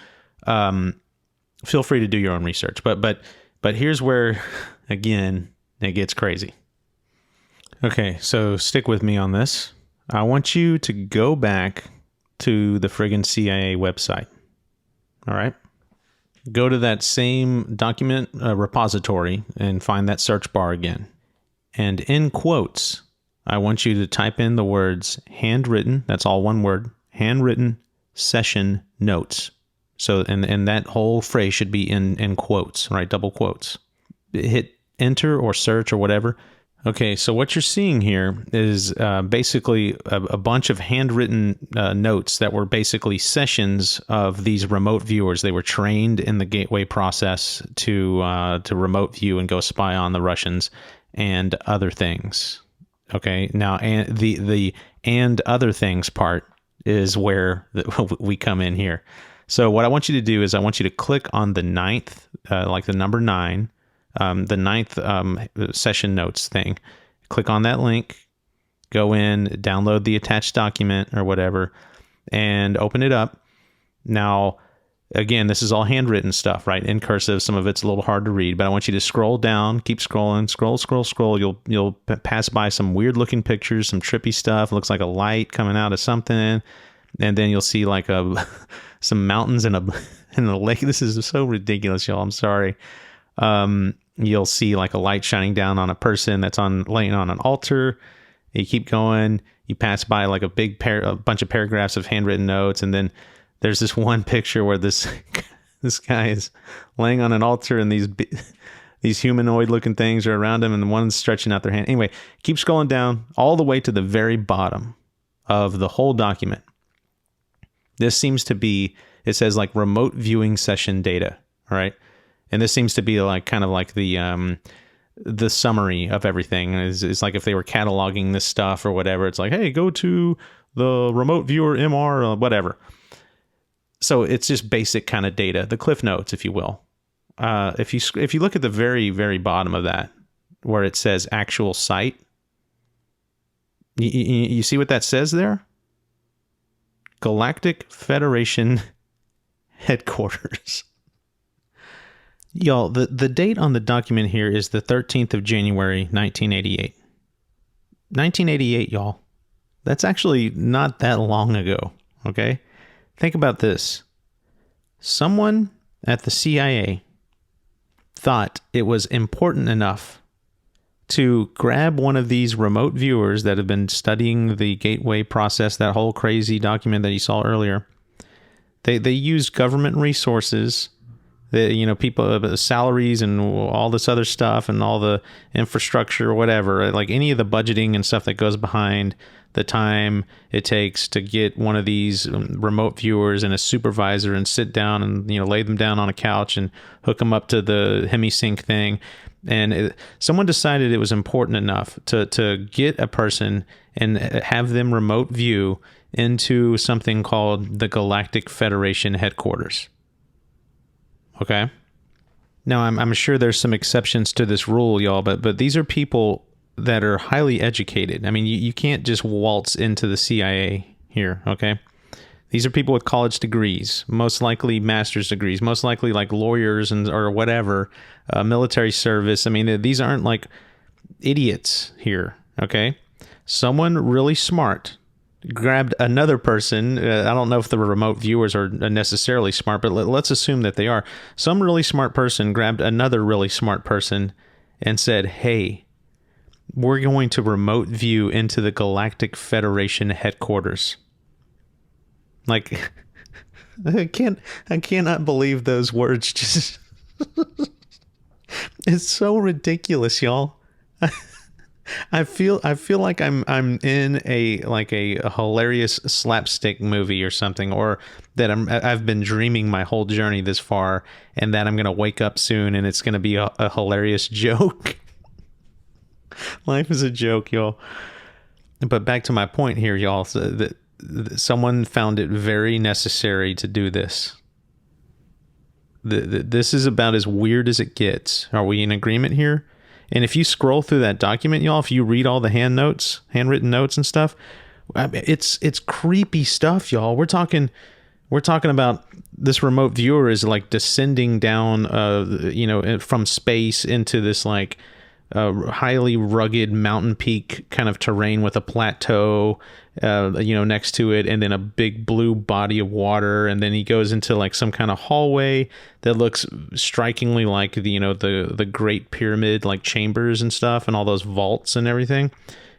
feel free to do your own research, but here's where, again, it gets crazy. Okay, so stick with me on this. I want you to go back to the friggin' CIA website. All right? Go to that same document repository and find that search bar again. And in quotes, I want you to type in the words handwritten, that's all one word, handwritten session notes. So, and that whole phrase should be in quotes, right? Double quotes. Hit enter or search or whatever. Okay, so what you're seeing here is basically a bunch of handwritten notes that were basically sessions of these remote viewers. They were trained in the gateway process to remote view and go spy on the Russians and other things. Okay, now and the and other things part is where we come in here. So what I want you to do is I want you to click on the 9th, like the number 9, the 9th session notes thing. Click on that link, go in, download the attached document or whatever, and open it up. Now, again, this is all handwritten stuff, right? In cursive. Some of it's a little hard to read, but I want you to scroll down, keep scrolling, scroll. You'll pass by some weird looking pictures, some trippy stuff. It looks like a light coming out of something. And then you'll see like some mountains and a lake. This is so ridiculous, y'all. I'm sorry. You'll see like a light shining down on a person that's laying on an altar. You keep going. You pass by like a bunch of paragraphs of handwritten notes, and then there's this one picture where this guy is laying on an altar, and these humanoid-looking things are around him, and the one's stretching out their hand. Anyway, keep scrolling down all the way to the very bottom of the whole document. This seems to be, it says like remote viewing session data, all right? And this seems to be like kind of like the summary of everything. It's like if they were cataloging this stuff or whatever, it's like, hey, go to the remote viewer MR or whatever. So it's just basic kind of data, the cliff notes, if you will. If you look at the very, very bottom of that, where it says actual site, you see what that says there? Galactic Federation headquarters. Y'all, the date on the document here is the 13th of January, 1988. 1988, y'all. That's actually not that long ago, okay? Think about this. Someone at the CIA thought it was important enough to grab one of these remote viewers that have been studying the gateway process, that whole crazy document that you saw earlier. They used government resources, people, salaries and all this other stuff and all the infrastructure or whatever, like any of the budgeting and stuff that goes behind the time it takes to get one of these remote viewers and a supervisor and sit down and, lay them down on a couch and hook them up to the HemiSync thing. And someone decided it was important enough to get a person and have them remote view into something called the Galactic Federation headquarters. Okay? Now, I'm sure there's some exceptions to this rule, y'all, but these are people that are highly educated. I mean, you can't just waltz into the CIA here, okay? These are people with college degrees, most likely master's degrees, most likely like lawyers or whatever, military service. I mean, these aren't like idiots here, okay? Someone really smart grabbed another person. I don't know if the remote viewers are necessarily smart, but let's assume that they are. Some really smart person grabbed another really smart person and said, hey, we're going to remote view into the Galactic Federation headquarters. Like, I cannot believe those words. Just, it's so ridiculous, y'all. I feel like I'm in a hilarious slapstick movie or something, or that I've been dreaming my whole journey this far, and that I'm gonna wake up soon and it's gonna be a hilarious joke. Life is a joke, y'all. But back to my point here, y'all. So someone found it very necessary to do this. This is about as weird as it gets. Are we in agreement here? And if you scroll through that document, y'all, if you read all the handwritten notes and stuff, it's creepy stuff, y'all. We're talking about this remote viewer is like descending down, from space into this like highly rugged mountain peak kind of terrain with a plateau, next to it, and then a big blue body of water, and then he goes into like some kind of hallway that looks strikingly like the Great Pyramid, like chambers and stuff, and all those vaults and everything.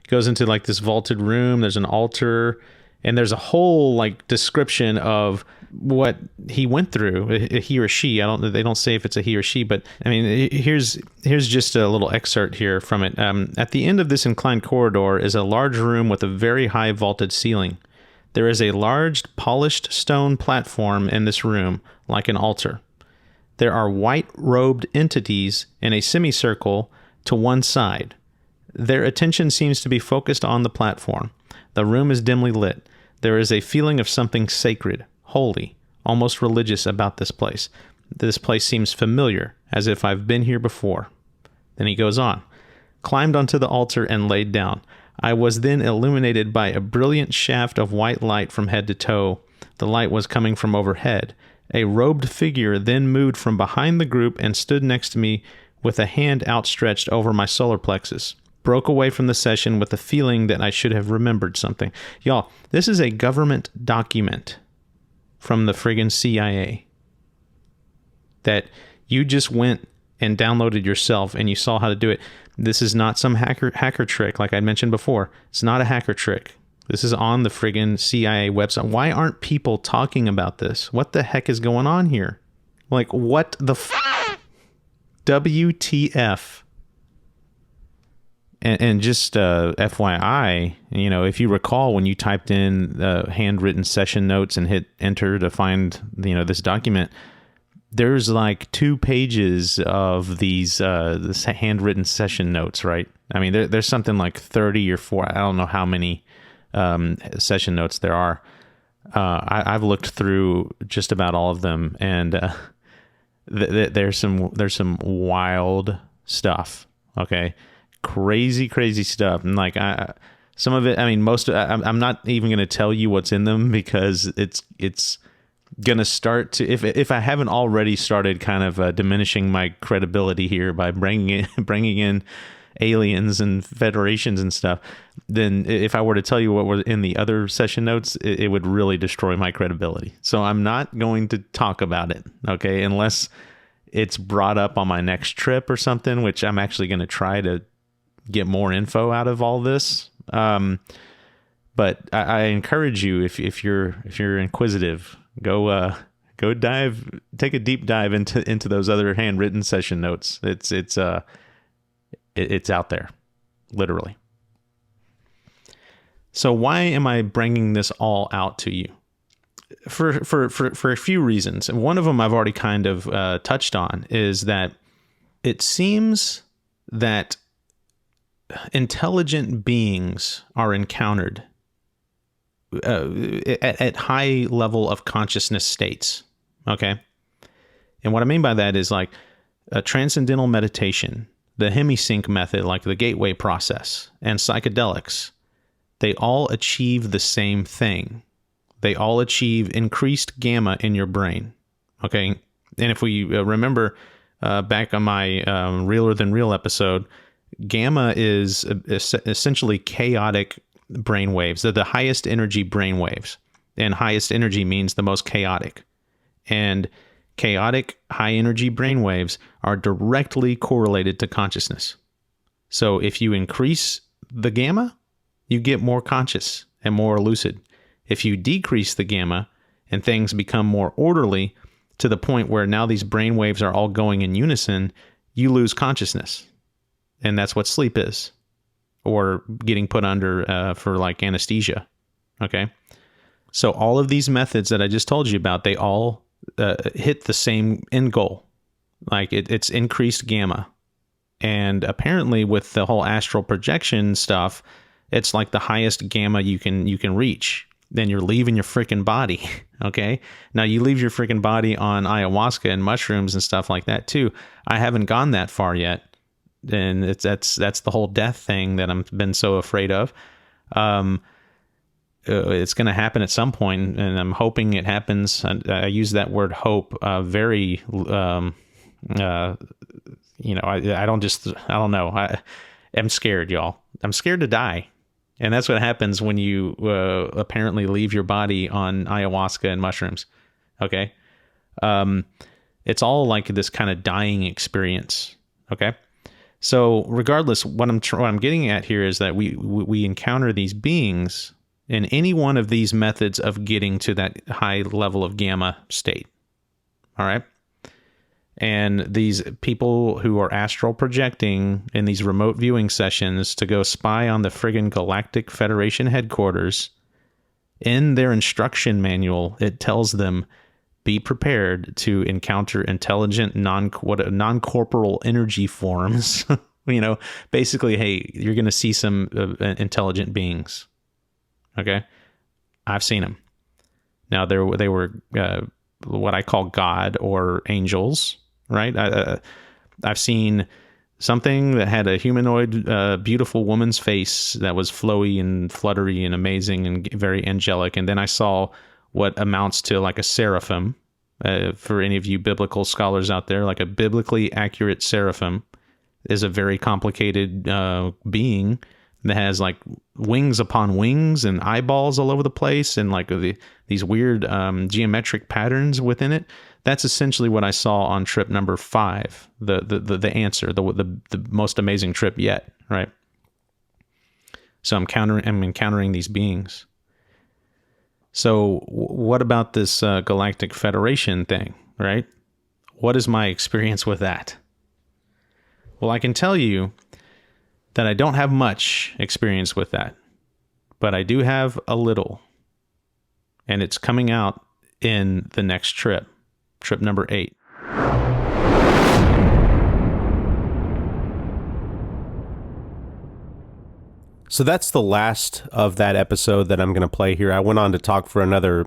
Goes into like this vaulted room. There's an altar, and there's a whole like description of what he went through, he or she. They don't say if it's a he or she, but I mean, here's just a little excerpt here from it. At the end of this inclined corridor is a large room with a very high vaulted ceiling. There is a large polished stone platform in this room, like an altar. There are white-robed entities in a semicircle to one side. Their attention seems to be focused on the platform. The room is dimly lit. There is a feeling of something sacred, holy, almost religious about this place. This place seems familiar, as if I've been here before. Then he goes on. Climbed onto the altar and laid down. I was then illuminated by a brilliant shaft of white light from head to toe. The light was coming from overhead. A robed figure then moved from behind the group and stood next to me with a hand outstretched over my solar plexus. Broke away from the session with the feeling that I should have remembered something. Y'all, this is a government document from the friggin' CIA that you just went and downloaded yourself and you saw how to do it. This is not some hacker trick like I mentioned before. It's not a hacker trick. This is on the friggin' CIA website. Why aren't people talking about this? What the heck is going on here? Like, what the WTF? And just FYI, you know, if you recall when you typed in handwritten session notes and hit enter to find, you know, this document, there's like 2 pages of these this handwritten session notes, right? I mean, there's something like 30 or 40. I don't know how many session notes there are. I've looked through just about all of them, and there's some wild stuff. Okay, crazy stuff, and like some of it. I mean, I'm not even going to tell you what's in them because it's gonna start to, if I haven't already started kind of diminishing my credibility here by bringing in aliens and federations and stuff, then if I were to tell you what were in the other session notes, it would really destroy my credibility. So I'm not going to talk about it, okay, unless it's brought up on my next trip or something, which I'm actually going to try to get more info out of all this. But I encourage you, if you're inquisitive, go take a deep dive into those other handwritten session notes. It's out there, literally. So why am I bringing this all out to you? For a few reasons. And one of them I've already kind of touched on is that it seems that intelligent beings are encountered at high level of consciousness states. Okay. And what I mean by that is like a transcendental meditation, the hemisync method, like the gateway process, and psychedelics, they all achieve the same thing. They all achieve increased gamma in your brain. Okay. And if we remember back on my Realer Than Real episode, gamma is essentially chaotic brain waves. They're the highest energy brain waves. And highest energy means the most chaotic. And chaotic high energy brain waves are directly correlated to consciousness. So if you increase the gamma, you get more conscious and more lucid. If you decrease the gamma and things become more orderly to the point where now these brain waves are all going in unison, you lose consciousness. And that's what sleep is, or getting put under for like anesthesia. Okay. So all of these methods that I just told you about, they all hit the same end goal. Like it's increased gamma. And apparently with the whole astral projection stuff, it's like the highest gamma you can reach. Then you're leaving your freaking body. Okay. Now you leave your freaking body on ayahuasca and mushrooms and stuff like that too. I haven't gone that far yet. And that's the whole death thing that I've been so afraid of. It's going to happen at some point, and I'm hoping it happens. I use that word hope very, I don't know. I'm scared, y'all. I'm scared to die. And that's what happens when you apparently leave your body on ayahuasca and mushrooms. Okay. It's all like this kind of dying experience. Okay. So regardless, what I'm getting at here is that we encounter these beings in any one of these methods of getting to that high level of gamma state. All right. And these people who are astral projecting in these remote viewing sessions to go spy on the friggin' Galactic Federation headquarters, in their instruction manual, it tells them, be prepared to encounter intelligent non-corporeal energy forms. Basically, hey, you're going to see some intelligent beings. Okay. I've seen them. Now, they were what I call God or angels, right? I've seen something that had a humanoid, beautiful woman's face that was flowy and fluttery and amazing and very angelic. And then I saw what amounts to like a seraphim. For any of you biblical scholars out there, like a biblically accurate seraphim is a very complicated being that has like wings upon wings and eyeballs all over the place and like these weird geometric patterns within it. That's essentially what I saw on trip number 5, the answer, the most amazing trip yet, right? So I'm encountering these beings. So what about this Galactic Federation thing, right? What is my experience with that? Well, I can tell you that I don't have much experience with that, but I do have a little, and it's coming out in the next trip number 8. So that's the last of that episode that I'm going to play here. I went on to talk for another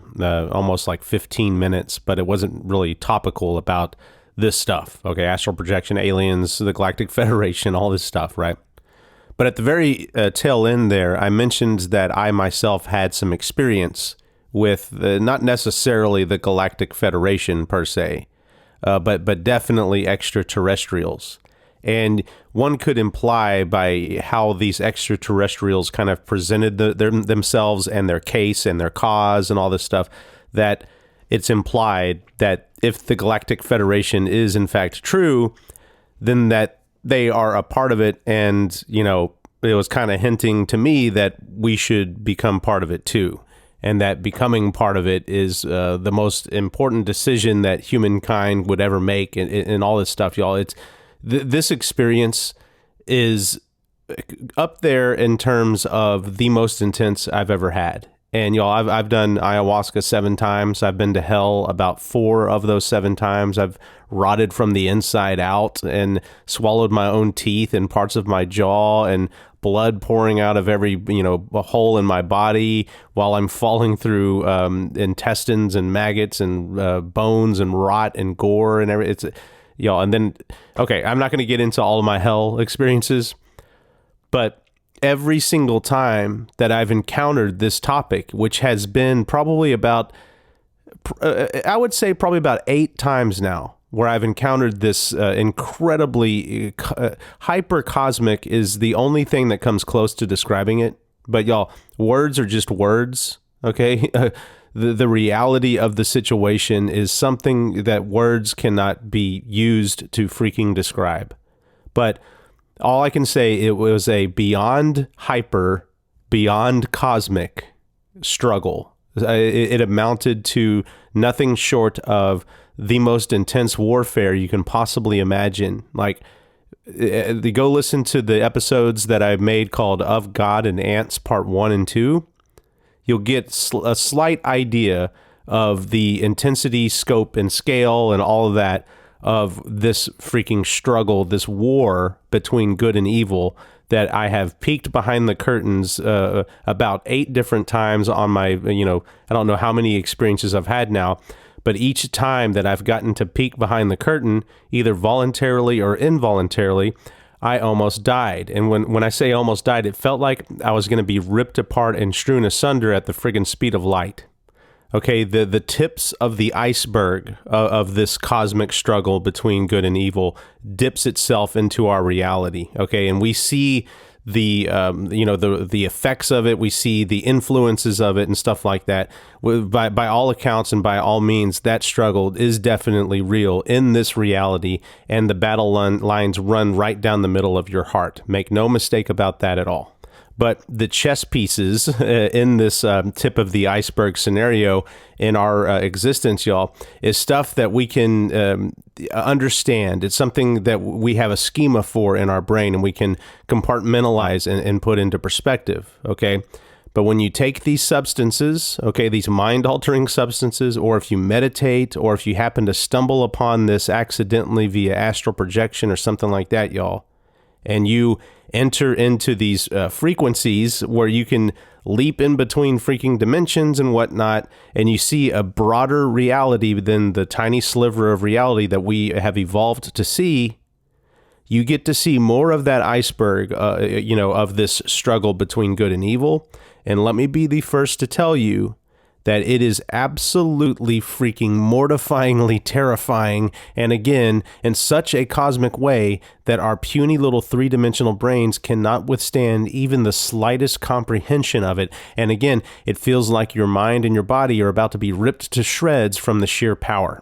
almost like 15 minutes, but it wasn't really topical about this stuff. Okay, astral projection, aliens, the Galactic Federation, all this stuff, right? But at the very tail end there, I mentioned that I myself had some experience with not necessarily the Galactic Federation per se, but definitely extraterrestrials. And one could imply by how these extraterrestrials kind of presented themselves and their case and their cause and all this stuff, that it's implied that if the Galactic Federation is in fact true, then that they are a part of it. And, you know, it was kind of hinting to me that we should become part of it too. And that becoming part of it is the most important decision that humankind would ever make and all this stuff, y'all. It's this experience is up there in terms of the most intense I've ever had. And y'all, I've done ayahuasca 7 times. I've been to hell about 4 of those 7 times. I've rotted from the inside out and swallowed my own teeth and parts of my jaw and blood pouring out of every, a hole in my body while I'm falling through intestines and maggots and bones and rot and gore and everything. Y'all, and then, okay, I'm not going to get into all of my hell experiences, but every single time that I've encountered this topic, which has been probably about, I would say probably about 8 times now, where I've encountered this incredibly hyper cosmic is the only thing that comes close to describing it. But y'all, words are just words, okay? The reality of the situation is something that words cannot be used to freaking describe. But all I can say, it was a beyond hyper, beyond cosmic struggle. It amounted to nothing short of the most intense warfare you can possibly imagine. Like, go listen to the episodes that I've made called Of God and Ants Part 1 and 2. You'll get a slight idea of the intensity, scope, and scale and all of that of this freaking struggle, this war between good and evil that I have peeked behind the curtains about 8 different times on my, I don't know how many experiences I've had now, but each time that I've gotten to peek behind the curtain, either voluntarily or involuntarily, I almost died. And when I say almost died, it felt like I was going to be ripped apart and strewn asunder at the friggin' speed of light. Okay, the tips of the iceberg of this cosmic struggle between good and evil dips itself into our reality. Okay, and we see the effects of it. We see the influences of it and stuff like that. By all accounts and by all means, that struggle is definitely real in this reality, and the battle lines run right down the middle of your heart. Make no mistake about that at all. But the chess pieces in this tip of the iceberg scenario in our existence, y'all, is stuff that we can understand. It's something that we have a schema for in our brain, and we can compartmentalize and put into perspective, okay? But when you take these substances, okay, these mind-altering substances, or if you meditate, or if you happen to stumble upon this accidentally via astral projection or something like that, y'all, and you enter into these frequencies where you can leap in between freaking dimensions and whatnot, and you see a broader reality than the tiny sliver of reality that we have evolved to see, you get to see more of that iceberg, of this struggle between good and evil. And let me be the first to tell you that it is absolutely freaking mortifyingly terrifying, and again, in such a cosmic way that our puny little three-dimensional brains cannot withstand even the slightest comprehension of it. And again, it feels like your mind and your body are about to be ripped to shreds from the sheer power.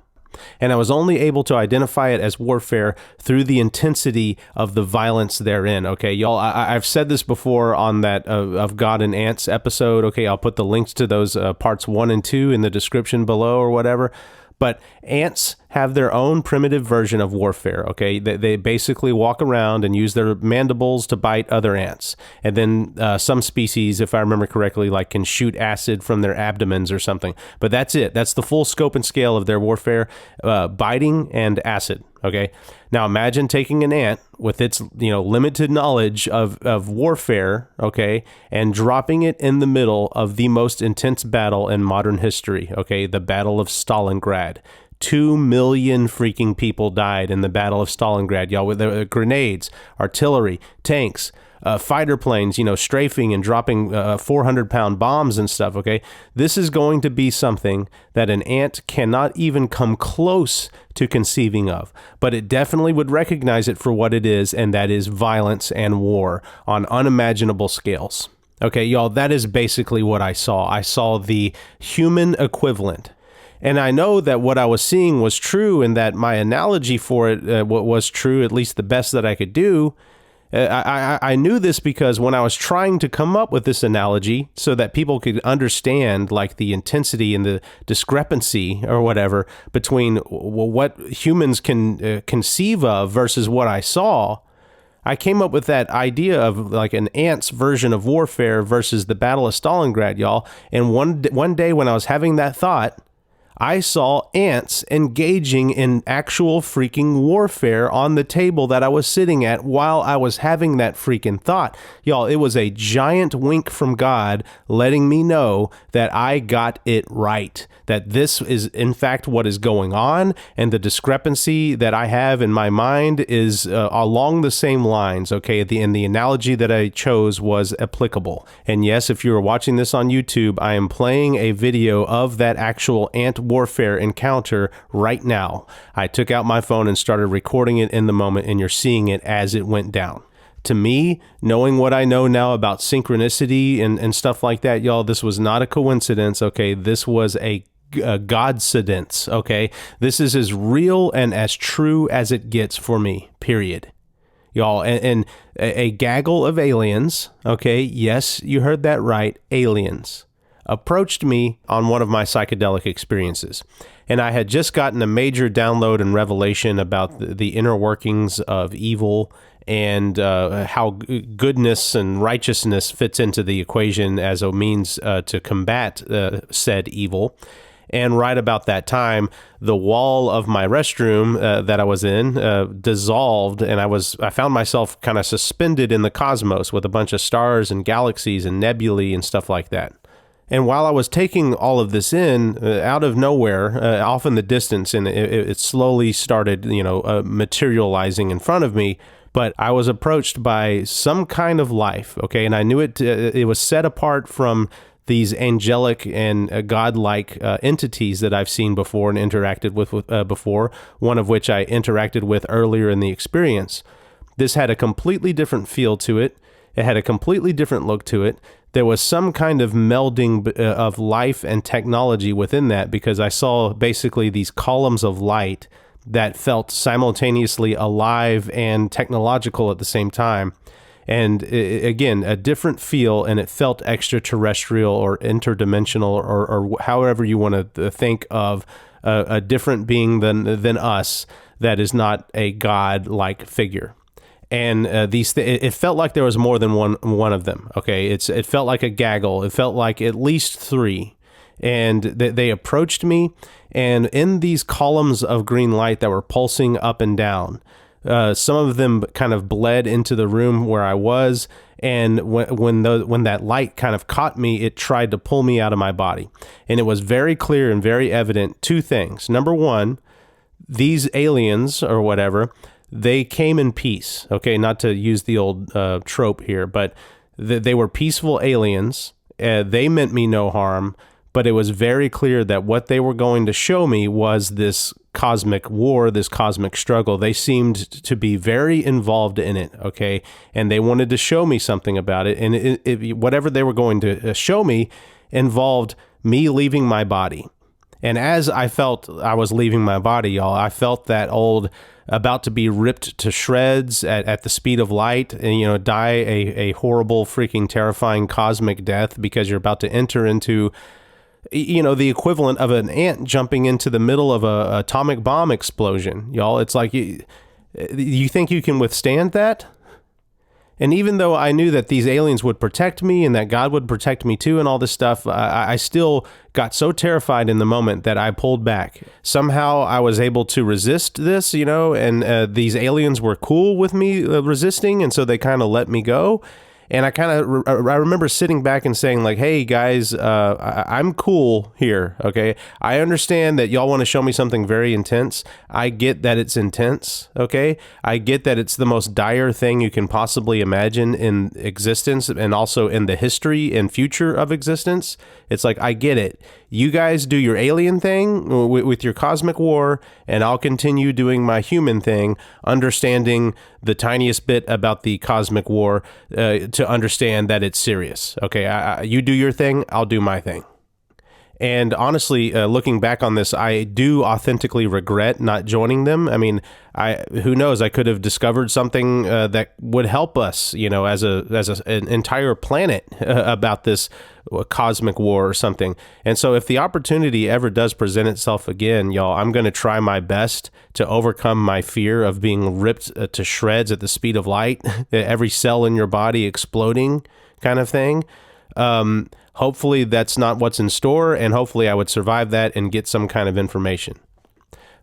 And I was only able to identify it as warfare through the intensity of the violence therein. Okay, y'all, I've said this before on that of God and Ants episode. Okay, I'll put the links to those parts 1 and 2 in the description below or whatever. But ants have their own primitive version of warfare, okay? They basically walk around and use their mandibles to bite other ants. And then some species, if I remember correctly, like can shoot acid from their abdomens or something. But that's it. That's the full scope and scale of their warfare, biting and acid, okay? Now imagine taking an ant with its limited knowledge of warfare, okay, and dropping it in the middle of the most intense battle in modern history, okay, the Battle of Stalingrad. 2 million freaking people died in the Battle of Stalingrad, y'all, with the grenades, artillery, tanks, fighter planes, strafing and dropping 400-pound bombs and stuff, okay? This is going to be something that an ant cannot even come close to conceiving of, but it definitely would recognize it for what it is, and that is violence and war on unimaginable scales. Okay, y'all, that is basically what I saw. I saw the human equivalent. And I know that what I was seeing was true, and that my analogy for it was true, at least the best that I could do. I knew this because when I was trying to come up with this analogy so that people could understand like the intensity and the discrepancy or whatever between what humans can conceive of versus what I saw, I came up with that idea of like an ant's version of warfare versus the Battle of Stalingrad, y'all. And one day when I was having that thought, I saw ants engaging in actual freaking warfare on the table that I was sitting at while I was having that freaking thought. Y'all, it was a giant wink from God letting me know that I got it right, that this is in fact what is going on, and the discrepancy that I have in my mind is along the same lines, okay? And the analogy that I chose was applicable. And yes, if you are watching this on YouTube, I am playing a video of that actual ant warfare encounter right now. I took out my phone and started recording it in the moment, and you're seeing it as it went down. To me, knowing what I know now about synchronicity and stuff like that, y'all, this was not a coincidence, okay? This was a godcidence, okay? This is as real and as true as it gets for me, period. Y'all, and a gaggle of aliens, okay? Yes, you heard that right, aliens, approached me on one of my psychedelic experiences. And I had just gotten a major download and revelation about the inner workings of evil and how goodness and righteousness fits into the equation as a means to combat said evil. And right about that time, the wall of my restroom that I was in dissolved, and I found myself kind of suspended in the cosmos with a bunch of stars and galaxies and nebulae and stuff like that. And while I was taking all of this in, out of nowhere, off in the distance, and it slowly started, materializing in front of me, but I was approached by some kind of life, okay? And I knew it was set apart from these angelic and godlike entities that I've seen before and interacted with before, one of which I interacted with earlier in the experience. This had a completely different feel to it. It had a completely different look to it. There was some kind of melding of life and technology within that, because I saw basically these columns of light that felt simultaneously alive and technological at the same time. And again, a different feel, and it felt extraterrestrial or interdimensional or however you want to think of a different being than us that is not a god-like figure. And it felt like there was more than one of them. Okay, it felt like a gaggle. It felt like at least three, and they approached me. And in these columns of green light that were pulsing up and down, Some of them kind of bled into the room where I was, and when that light kind of caught me, it tried to pull me out of my body. And it was very clear and very evident two things. Number one, these aliens or whatever, they came in peace. Okay, not to use the old trope here, but they were peaceful aliens. They meant me no harm, but it was very clear that what they were going to show me was this cosmic war, this cosmic struggle. They seemed to be very involved in it, okay? And they wanted to show me something about it. And whatever they were going to show me involved me leaving my body. And as I felt I was leaving my body, y'all, I felt that old about to be ripped to shreds at the speed of light and, die a horrible, freaking terrifying cosmic death because you're about to enter into, the equivalent of an ant jumping into the middle of a atomic bomb explosion, y'all. It's like, you think you can withstand that? And even though I knew that these aliens would protect me and that God would protect me too and all this stuff, I still got so terrified in the moment that I pulled back. Somehow I was able to resist this, and these aliens were cool with me resisting, and so they kind of let me go. And I remember sitting back and saying like, hey guys, I'm cool here. Okay. I understand that y'all want to show me something very intense. I get that it's intense. Okay. I get that it's the most dire thing you can possibly imagine in existence and also in the history and future of existence. It's like, I get it. You guys do your alien thing with your cosmic war, and I'll continue doing my human thing, understanding the tiniest bit about the cosmic war to understand that it's serious. Okay, you do your thing, I'll do my thing. And honestly, looking back on this, I do authentically regret not joining them. I mean, who knows? I could have discovered something that would help us, as an entire planet about this cosmic war or something. And so, if the opportunity ever does present itself again, y'all, I'm going to try my best to overcome my fear of being ripped to shreds at the speed of light, every cell in your body exploding, kind of thing. Hopefully that's not what's in store, and hopefully I would survive that and get some kind of information.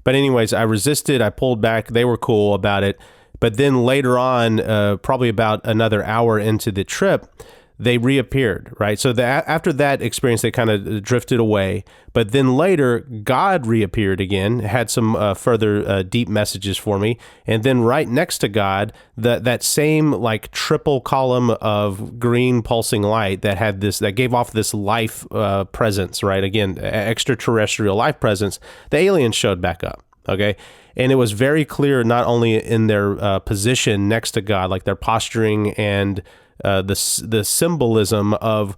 But anyways, I resisted, I pulled back, they were cool about it. But then later on, probably about another hour into the trip, they reappeared, right? So after that experience, they kind of drifted away. But then later, God reappeared again, had some further deep messages for me. And then right next to God, that same like triple column of green pulsing light that gave off this life presence, right? Again, extraterrestrial life presence, the aliens showed back up, okay? And it was very clear, not only in their position next to God, like their posturing and the symbolism of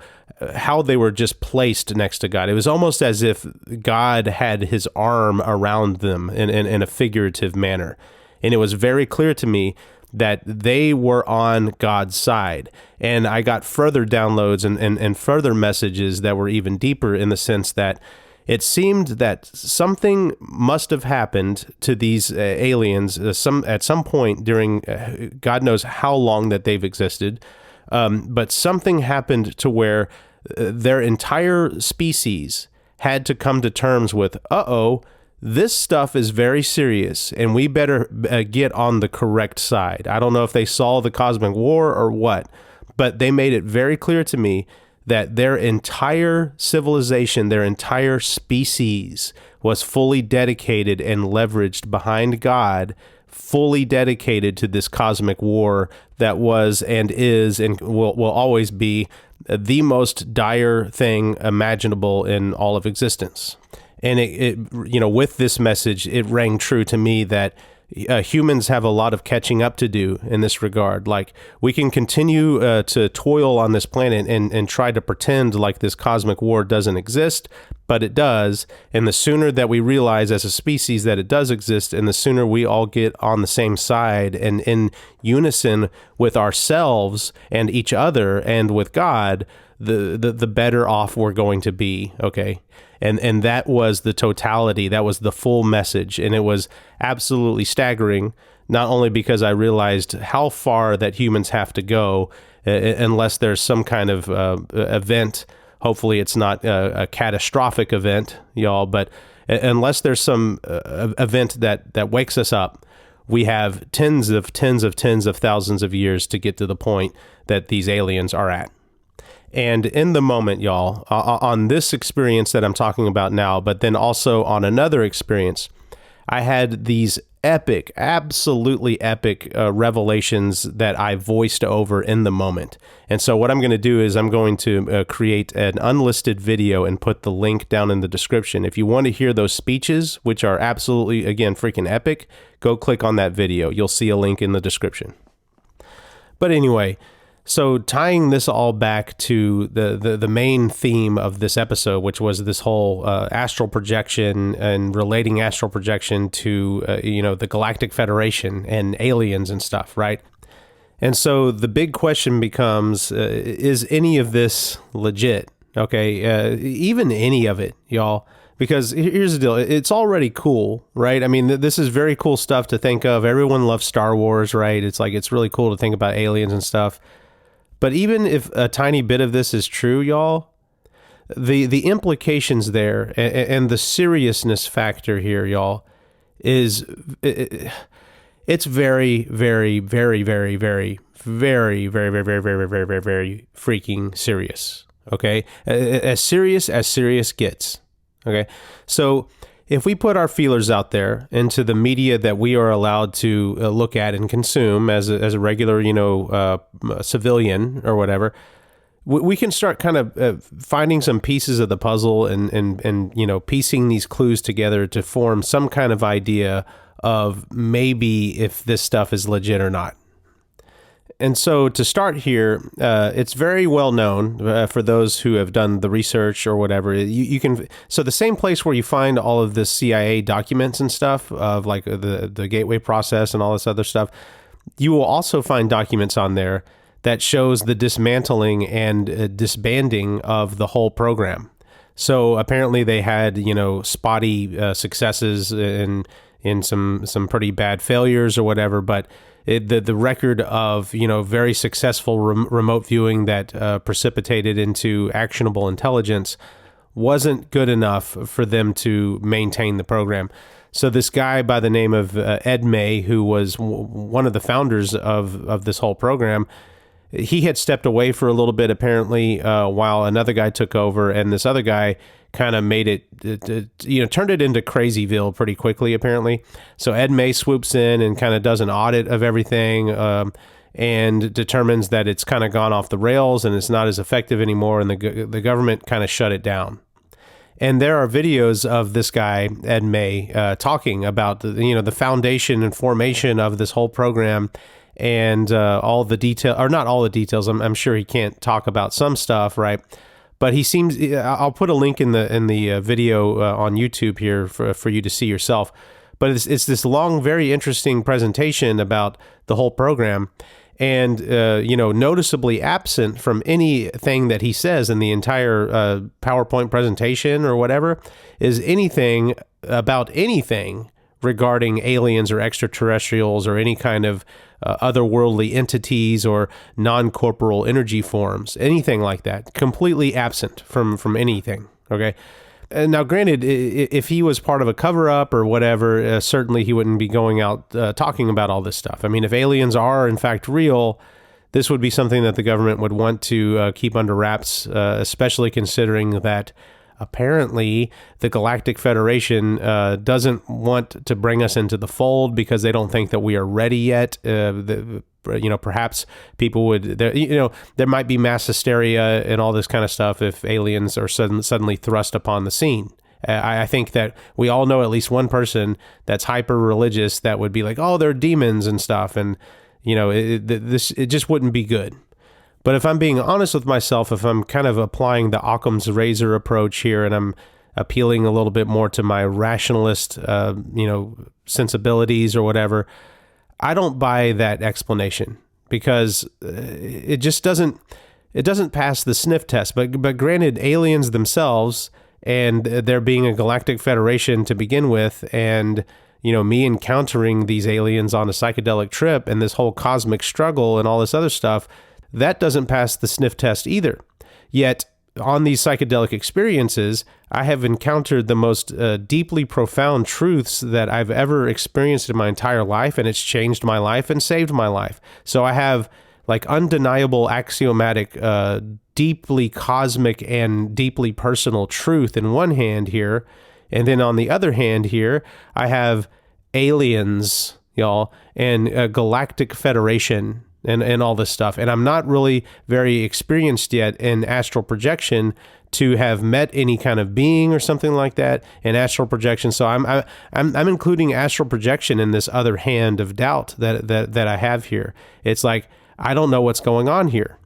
how they were just placed next to God. It was almost as if God had his arm around them in a figurative manner. And it was very clear to me that they were on God's side. And I got further downloads and further messages that were even deeper, in the sense that it seemed that something must have happened to these aliens at some point during God knows how long that they've existed. But something happened to where their entire species had to come to terms with, this stuff is very serious, and we better get on the correct side. I don't know if they saw the cosmic war or what, but they made it very clear to me that their entire civilization, their entire species was fully dedicated and leveraged behind God, fully dedicated to this cosmic war that was and is and will always be the most dire thing imaginable in all of existence. And it with this message, it rang true to me that humans have a lot of catching up to do in this regard. Like, we can continue to toil on this planet and try to pretend like this cosmic war doesn't exist, but it does. And the sooner that we realize as a species that it does exist, and the sooner we all get on the same side and in unison with ourselves and each other and with God, the better off we're going to be, okay? And that was the totality, that was the full message, and it was absolutely staggering, not only because I realized how far that humans have to go unless there's some kind of event. Hopefully it's not a catastrophic event, y'all, but unless there's some event that wakes us up, we have tens of thousands of years to get to the point that these aliens are at. And in the moment, y'all, on this experience that I'm talking about now, but then also on another experience, I had these epic, absolutely epic revelations that I voiced over in the moment. And so what I'm going to do is I'm going to create an unlisted video and put the link down in the description. If you want to hear those speeches, which are absolutely, again, freaking epic, go click on that video. You'll see a link in the description. But anyway, so tying this all back to the main theme of this episode, which was this whole astral projection and relating astral projection to, the Galactic Federation and aliens and stuff, right? And so the big question becomes, is any of this legit? Okay, even any of it, y'all. Because here's the deal, it's already cool, right? I mean, this is very cool stuff to think of. Everyone loves Star Wars, right? It's like, it's really cool to think about aliens and stuff. But even if a tiny bit of this is true, y'all, the implications there and the seriousness factor here, y'all, is it's very, very, very, very, very, very, very, very, very, very, very, very, very freaking serious. Okay, as serious gets. Okay, so if we put our feelers out there into the media that we are allowed to look at and consume as a regular, civilian or whatever, we can start kind of finding some pieces of the puzzle and piecing these clues together to form some kind of idea of maybe if this stuff is legit or not. And so to start here, it's very well known for those who have done the research or whatever. You can, so the same place where you find all of the CIA documents and stuff of like the gateway process and all this other stuff, you will also find documents on there that shows the dismantling and disbanding of the whole program. So apparently they had, spotty successes and in some pretty bad failures or whatever, but the record of, very successful remote viewing that precipitated into actionable intelligence wasn't good enough for them to maintain the program. So this guy by the name of Ed May, who was one of the founders of this whole program, he had stepped away for a little bit, apparently, while another guy took over, and this other guy kind of made it, turned it into Crazyville pretty quickly, apparently. So Ed May swoops in and kind of does an audit of everything and determines that it's kind of gone off the rails and it's not as effective anymore, and the government kind of shut it down. And there are videos of this guy, Ed May, talking about the foundation and formation of this whole program and all the detail, or not all the details. I'm sure he can't talk about some stuff, right? But he seems. I'll put a link in the video on YouTube here for you to see yourself. But it's this long, very interesting presentation about the whole program, and noticeably absent from anything that he says in the entire PowerPoint presentation or whatever is anything about anything regarding aliens or extraterrestrials or any kind of otherworldly entities or non-corporeal energy forms, anything like that. Completely absent from anything, okay? And now, granted, if he was part of a cover-up or whatever, certainly he wouldn't be going out talking about all this stuff. I mean, if aliens are, in fact, real, this would be something that the government would want to keep under wraps, especially considering that apparently the Galactic Federation doesn't want to bring us into the fold because they don't think that we are ready yet. Perhaps people would, there might be mass hysteria and all this kind of stuff if aliens are suddenly thrust upon the scene. I think that we all know at least one person that's hyper religious that would be like, oh, they're demons and stuff. And, it just wouldn't be good. But if I'm being honest with myself, if I'm kind of applying the Occam's razor approach here and I'm appealing a little bit more to my rationalist, sensibilities or whatever, I don't buy that explanation because it just doesn't pass the sniff test. But granted, aliens themselves and there being a Galactic Federation to begin with, and me encountering these aliens on a psychedelic trip and this whole cosmic struggle and all this other stuff, that doesn't pass the sniff test either. Yet, on these psychedelic experiences, I have encountered the most deeply profound truths that I've ever experienced in my entire life, and it's changed my life and saved my life. So I have like undeniable, axiomatic, deeply cosmic and deeply personal truth in one hand here, and then on the other hand here, I have aliens, y'all, and a Galactic Federation and all this stuff. And I'm not really very experienced yet in astral projection to have met any kind of being or something like that in astral projection. So I'm including astral projection in this other hand of doubt that I have here. It's like, I don't know what's going on here.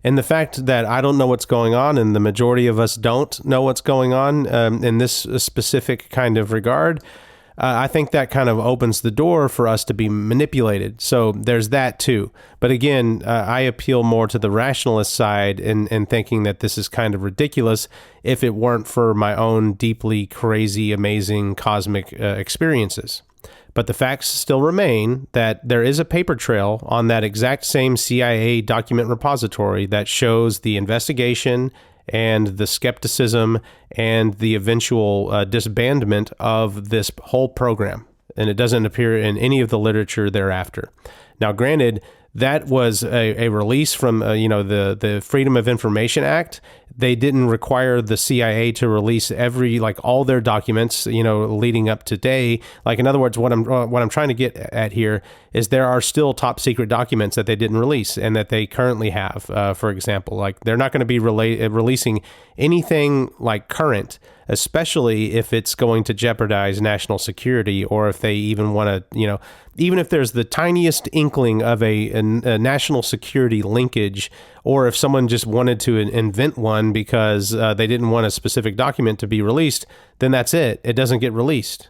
And the fact that I don't know what's going on, and the majority of us don't know what's going on in this specific kind of regard, I think that kind of opens the door for us to be manipulated. So there's that too. But again, I appeal more to the rationalist side in thinking that this is kind of ridiculous if it weren't for my own deeply crazy, amazing cosmic experiences. But the facts still remain that there is a paper trail on that exact same CIA document repository that shows the investigation and the skepticism and the eventual disbandment of this whole program. And it doesn't appear in any of the literature thereafter. Now, granted, that was a release from the Freedom of Information Act. They didn't require the CIA to release all their documents, leading up to today. Like, in other words, what I'm trying to get at here is there are still top secret documents that they didn't release and that they currently have. For example, like, they're not going to be releasing anything like current, especially if it's going to jeopardize national security, or if they even want to, even if there's the tiniest inkling of a national security linkage, or if someone just wanted to invent one because they didn't want a specific document to be released, then that's it. It doesn't get released.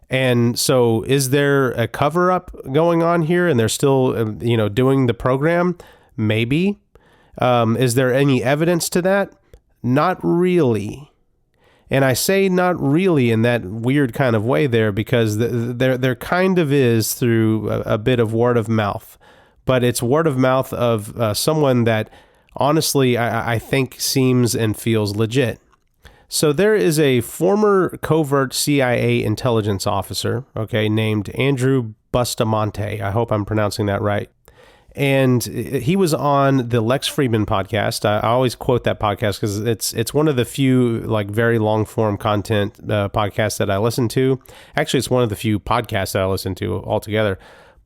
And so is there a cover-up going on here, and they're still, doing the program? Maybe. Is there any evidence to that? Not really. And I say not really in that weird kind of way there, because there kind of is through a bit of word of mouth. But it's word of mouth of someone that honestly I think seems and feels legit. So there is a former covert CIA intelligence officer, named Andrew Bustamante. I hope I'm pronouncing that right. And he was on the Lex Fridman podcast. I always quote that podcast because it's one of the few very long form content podcasts that I listen to. Actually, it's one of the few podcasts that I listen to altogether.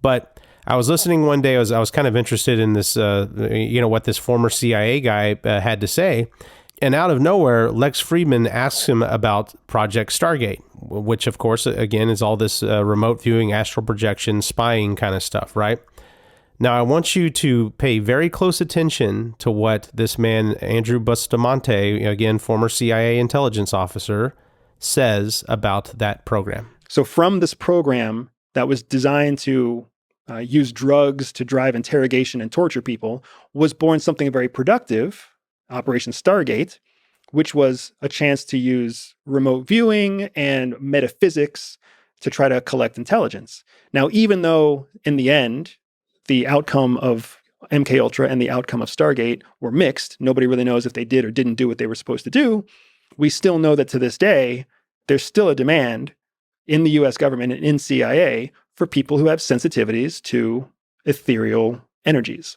But I was listening one day. I was kind of interested in this, what this former CIA guy had to say. And out of nowhere, Lex Fridman asks him about Project Stargate, which, of course, again, is all this remote viewing, astral projection, spying kind of stuff, right? Now, I want you to pay very close attention to what this man, Andrew Bustamante, again, former CIA intelligence officer, says about that program. So from this program that was designed to use drugs to drive interrogation and torture people was born something very productive, Operation Stargate, which was a chance to use remote viewing and metaphysics to try to collect intelligence. Now, even though in the end, the outcome of MKUltra and the outcome of Stargate were mixed, nobody really knows if they did or didn't do what they were supposed to do, we still know that to this day, there's still a demand in the US government and in CIA for people who have sensitivities to ethereal energies.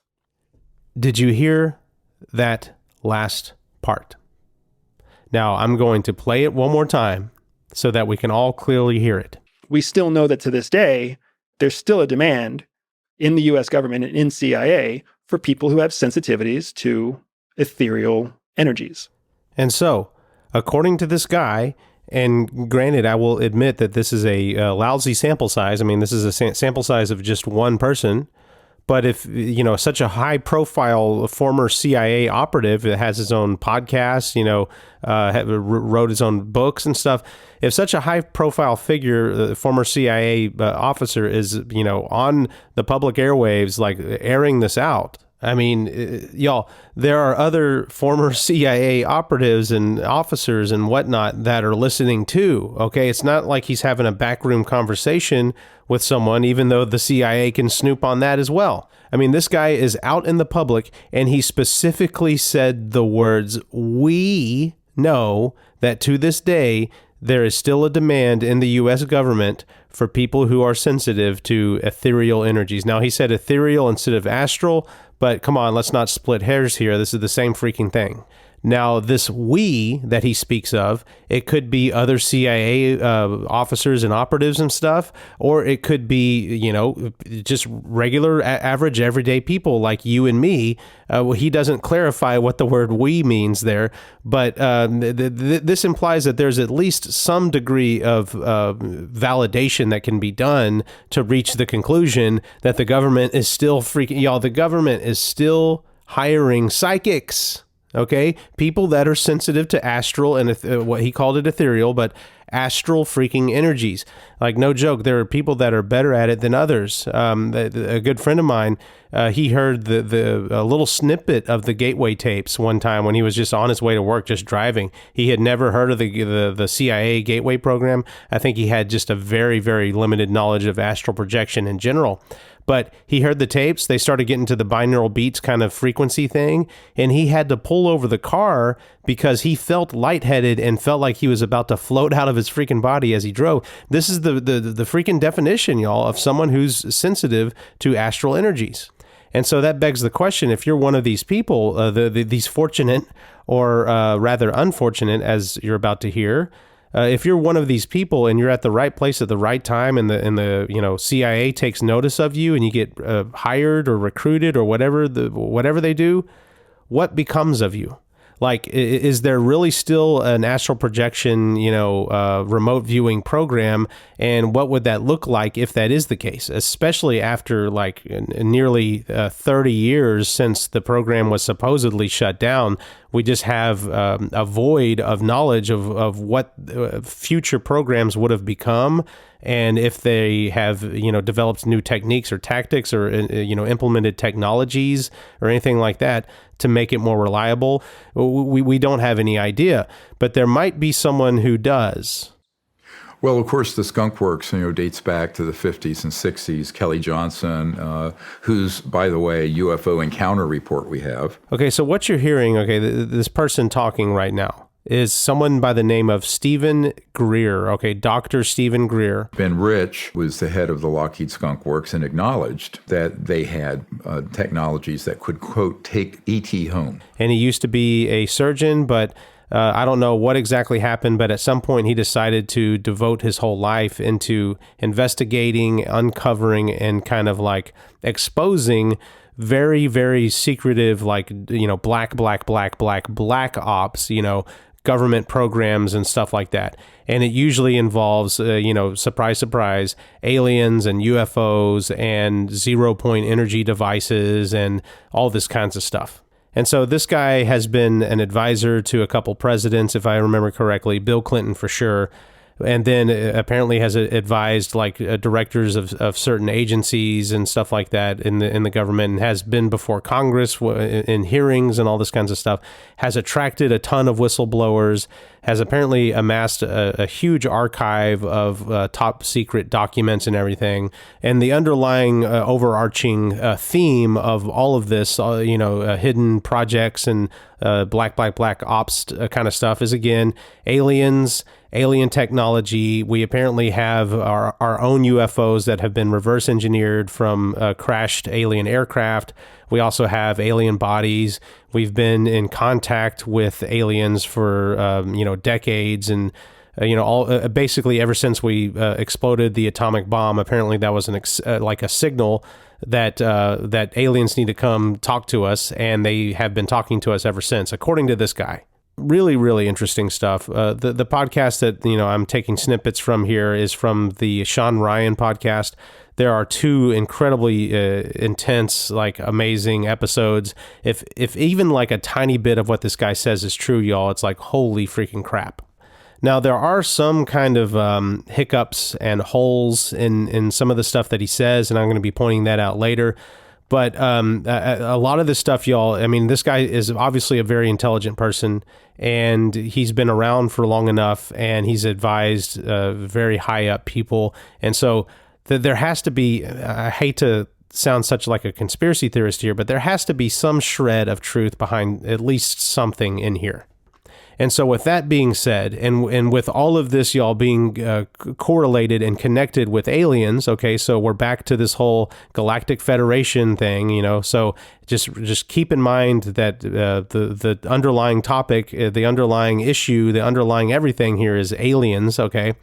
Did you hear that last part? Now, I'm going to play it one more time so that we can all clearly hear it. We still know that to this day, there's still a demand in the US government and in CIA for people who have sensitivities to ethereal energies. And so, according to this guy, and granted, I will admit that this is a lousy sample size. I mean, this is a sample size of just one person. But if, such a high-profile former CIA operative that has his own podcast, wrote his own books and stuff, if such a high-profile figure, former CIA officer is, on the public airwaves, airing this out, I mean, y'all, there are other former CIA operatives and officers and whatnot that are listening too, okay? It's not like he's having a backroom conversation with someone, even though the CIA can snoop on that as well. I mean, this guy is out in the public, and he specifically said the words, "We know that to this day, there is still a demand in the U.S. government for people who are sensitive to ethereal energies." Now, he said ethereal instead of astral, but come on, let's not split hairs here. This is the same freaking thing. Now, this "we" that he speaks of, it could be other CIA officers and operatives and stuff, or it could be, just regular, average, everyday people like you and me. He doesn't clarify what the word "we" means there, but this implies that there's at least some degree of validation that can be done to reach the conclusion that the government is still the government is still hiring psychics. Okay, people that are sensitive to astral and what he called it ethereal, but astral freaking energies. Like, no joke, there are people that are better at it than others. A good friend of mine, he heard a little snippet of the Gateway tapes one time when he was just on his way to work, just driving. He had never heard of the CIA Gateway program. I think he had just a very, very limited knowledge of astral projection in general. But he heard the tapes. They started getting to the binaural beats kind of frequency thing, and he had to pull over the car because he felt lightheaded and felt like he was about to float out of his freaking body as he drove. This is the freaking definition, y'all, of someone who's sensitive to astral energies. And so that begs the question, if you're one of these people, these fortunate or rather unfortunate, as you're about to hear, if you're one of these people and you're at the right place at the right time, and the CIA takes notice of you and you get hired or recruited or whatever they do, what becomes of you? Like, is there really still an astral projection, remote viewing program? And what would that look like if that is the case, especially after like nearly 30 years since the program was supposedly shut down? We just have a void of knowledge of what future programs would have become, and if they have developed new techniques or tactics or implemented technologies or anything like that to make it more reliable. We don't have any idea, but there might be someone who does. Well, of course, the skunk works, dates back to the 50s and 60s. Kelly Johnson, who's, by the way, a UFO encounter report we have. Okay, so what you're hearing, this person talking right now is someone by the name of Stephen Greer, Dr. Stephen Greer. Ben Rich was the head of the Lockheed Skunk Works and acknowledged that they had technologies that could, quote, take ET home. And he used to be a surgeon, but I don't know what exactly happened, but at some point he decided to devote his whole life into investigating, uncovering, and kind of like exposing very, very secretive, like, black ops, government programs and stuff like that. And it usually involves, surprise, surprise, aliens and UFOs and 0-point energy devices and all this kinds of stuff. And so this guy has been an advisor to a couple presidents, if I remember correctly, Bill Clinton for sure, and then apparently has advised like directors of certain agencies and stuff like that in the government, and has been before Congress in hearings and all this kinds of stuff, has attracted a ton of whistleblowers, has apparently amassed a huge archive of top secret documents and everything. And the underlying overarching theme of all of this, hidden projects and black ops kind of stuff is, again, aliens, alien technology. We apparently have our own UFOs that have been reverse engineered from crashed alien aircraft. We also have alien bodies. We've been in contact with aliens for decades, and all basically ever since we exploded the atomic bomb. Apparently, that was like a signal that aliens need to come talk to us, and they have been talking to us ever since, according to this guy. Really, really interesting stuff. The podcast that I'm taking snippets from here is from the Shawn podcast. There are two incredibly intense, like amazing episodes. If even like a tiny bit of what this guy says is true, y'all, it's like holy freaking crap. Now, there are some kind of hiccups and holes in some of the stuff that he says, and I'm going to be pointing that out later. But a lot of this stuff, y'all, I mean, this guy is obviously a very intelligent person, and he's been around for long enough, and he's advised very high up people. And so there has to be, I hate to sound such like a conspiracy theorist here, but there has to be some shred of truth behind at least something in here. And so with that being said, and with all of this, y'all, being correlated and connected with aliens, okay, so we're back to this whole Galactic Federation thing, you know, so just keep in mind that the underlying topic, the underlying issue, the underlying everything here is aliens, okay?